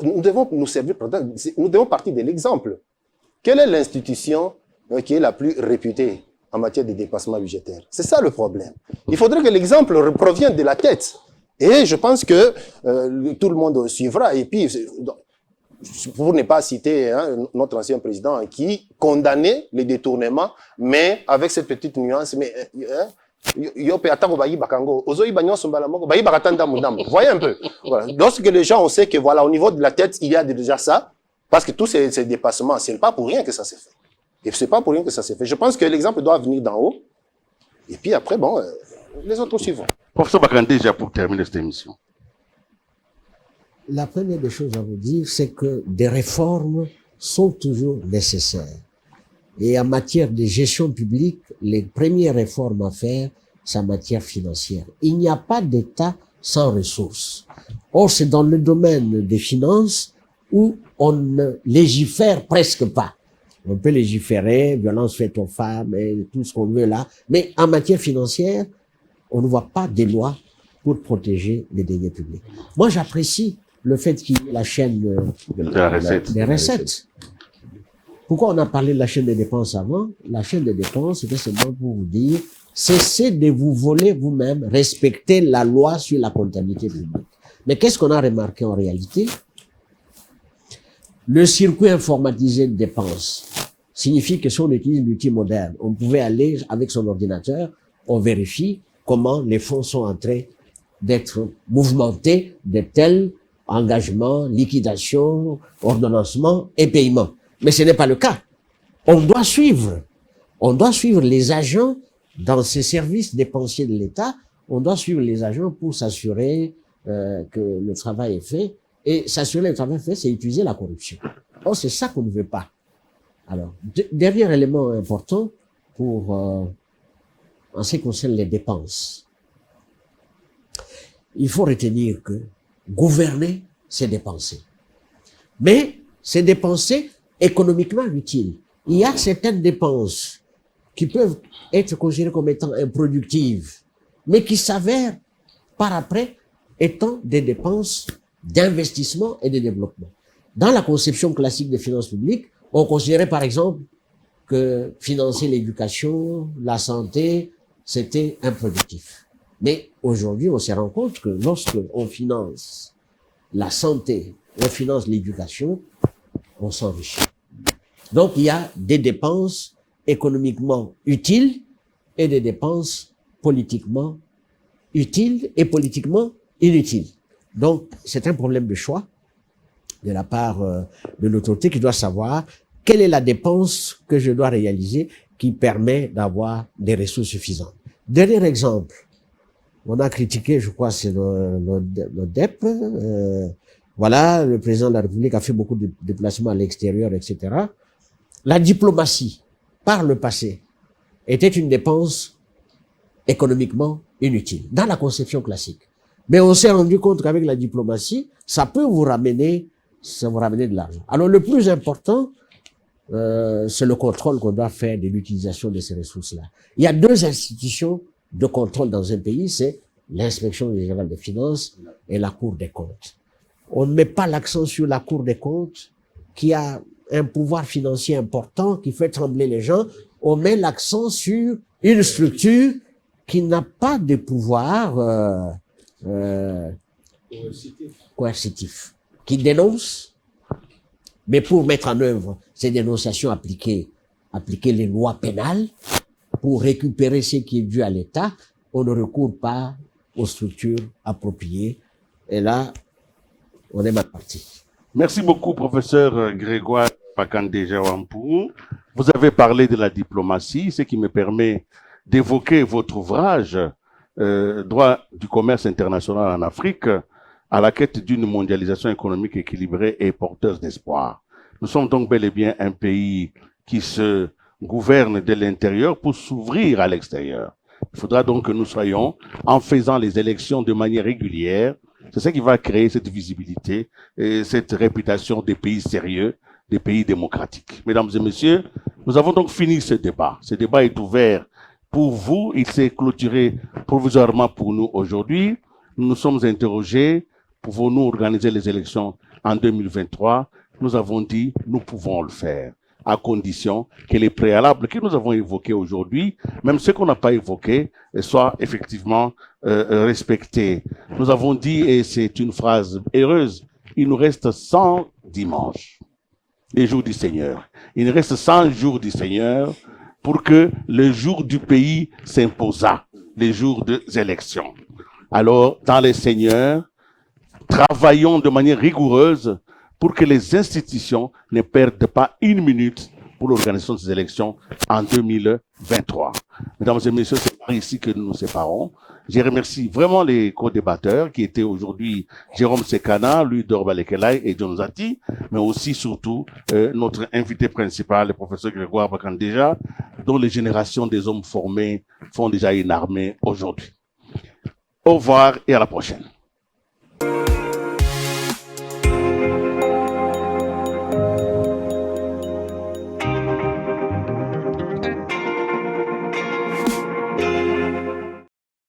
nous devons nous servir, nous devons partir de l'exemple. Quelle est l'institution qui est la plus réputée en matière de dépassement budgétaire? C'est ça le problème. Il faudrait que l'exemple provienne de la tête. Et je pense que tout le monde suivra. Et puis, pour ne pas citer notre ancien président qui condamnait les détournements, mais avec cette petite nuance, mais voyez un peu. Voilà. Lorsque les gens, on sait que voilà, au niveau de la tête, il y a déjà ça, parce que tous ces dépassements, c'est pas pour rien que ça s'est fait. Et c'est pas pour rien que ça s'est fait. Je pense que l'exemple doit venir d'en haut. Et puis après, bon, les autres suivront. Professeur Bakande, déjà pour terminer cette émission. La première des choses à vous dire, c'est que des réformes sont toujours nécessaires. Et en matière de gestion publique, les premières réformes à faire, c'est en matière financière. Il n'y a pas d'État sans ressources. Or, c'est dans le domaine des finances où on ne légifère presque pas. On peut légiférer, violence faite aux femmes et tout ce qu'on veut là. Mais en matière financière, on ne voit pas des lois pour protéger les deniers publics. Moi, j'apprécie le fait qu'il y ait la chaîne des recettes. Pourquoi on a parlé de la chaîne des dépenses avant? La chaîne des dépenses, c'était seulement pour vous dire, cessez de vous voler vous-même, respectez la loi sur la comptabilité publique. Mais qu'est-ce qu'on a remarqué en réalité? Le circuit informatisé de dépenses signifie que si on utilise l'outil moderne, on pouvait aller avec son ordinateur, on vérifie comment les fonds sont en train d'être mouvementés de tels engagements, liquidations, ordonnancements et paiements. Mais ce n'est pas le cas. On doit suivre les agents dans ces services dépensiers de l'État. On doit suivre les agents pour s'assurer que le travail est fait. Et s'assurer que le travail est fait, c'est utiliser la corruption. Or, c'est ça qu'on ne veut pas. Alors, dernier élément important pour en ce qui concerne les dépenses. Il faut retenir que gouverner, c'est dépenser. Mais c'est dépenser économiquement utile. Il y a certaines dépenses qui peuvent être considérées comme étant improductives, mais qui s'avèrent par après étant des dépenses d'investissement et de développement. Dans la conception classique des finances publiques, on considérait par exemple que financer l'éducation, la santé, c'était improductif. Mais aujourd'hui, on se rend compte que lorsque on finance la santé, on finance l'éducation, on s'enrichit. Donc, il y a des dépenses économiquement utiles et des dépenses politiquement utiles et politiquement inutiles. Donc, c'est un problème de choix de la part de l'autorité qui doit savoir quelle est la dépense que je dois réaliser qui permet d'avoir des ressources suffisantes. Dernier exemple, on a critiqué, je crois, c'est le DEP. Voilà, le président de la République a fait beaucoup de déplacements à l'extérieur, etc. La diplomatie, par le passé, était une dépense économiquement inutile, dans la conception classique. Mais on s'est rendu compte qu'avec la diplomatie, ça peut vous ramener de l'argent. Alors le plus important, c'est le contrôle qu'on doit faire de l'utilisation de ces ressources-là. Il y a deux institutions de contrôle dans un pays, c'est l'inspection générale des finances et la Cour des comptes. On ne met pas l'accent sur la Cour des comptes, qui a un pouvoir financier important, qui fait trembler les gens. On met l'accent sur une structure qui n'a pas de pouvoir coercitif, qui dénonce, mais pour mettre en œuvre ces dénonciations, appliquer les lois pénales, pour récupérer ce qui est dû à l'État, on ne recourt pas aux structures appropriées. Et là, on est mal parti. Merci beaucoup, professeur Grégoire Bakande Jawampou. Vous avez parlé de la diplomatie, ce qui me permet d'évoquer votre ouvrage Droit du commerce international en Afrique, à la quête d'une mondialisation économique équilibrée et porteuse d'espoir. Nous sommes donc bel et bien un pays qui se gouverne de l'intérieur pour s'ouvrir à l'extérieur. Il faudra donc que nous soyons, en faisant les élections de manière régulière, c'est ça qui va créer cette visibilité et cette réputation des pays sérieux, des pays démocratiques. Mesdames et messieurs, nous avons donc fini ce débat. Ce débat est ouvert pour vous. Il s'est clôturé provisoirement pour nous aujourd'hui. Nous nous sommes interrogés. Pouvons-nous organiser les élections en 2023? Nous avons dit, nous pouvons le faire, à condition que les préalables que nous avons évoqués aujourd'hui, même ceux qu'on n'a pas évoqués, soient effectivement respectés. Nous avons dit, et c'est une phrase heureuse, il nous reste 100 dimanches, les jours du Seigneur. Il nous reste 100 jours du Seigneur pour que le jour du pays s'imposât, les jours des élections. Alors, dans les Seigneurs, travaillons de manière rigoureuse pour que les institutions ne perdent pas une minute pour l'organisation de ces élections en 2023. Mesdames et messieurs, c'est par ici que nous nous séparons. Je remercie vraiment les co-débatteurs qui étaient aujourd'hui Jérôme Sekana, Ludor Balekelai et John Zati, mais aussi surtout notre invité principal, le professeur Grégoire Bakandeja, dont les générations des hommes formés font déjà une armée aujourd'hui. Au revoir et à la prochaine.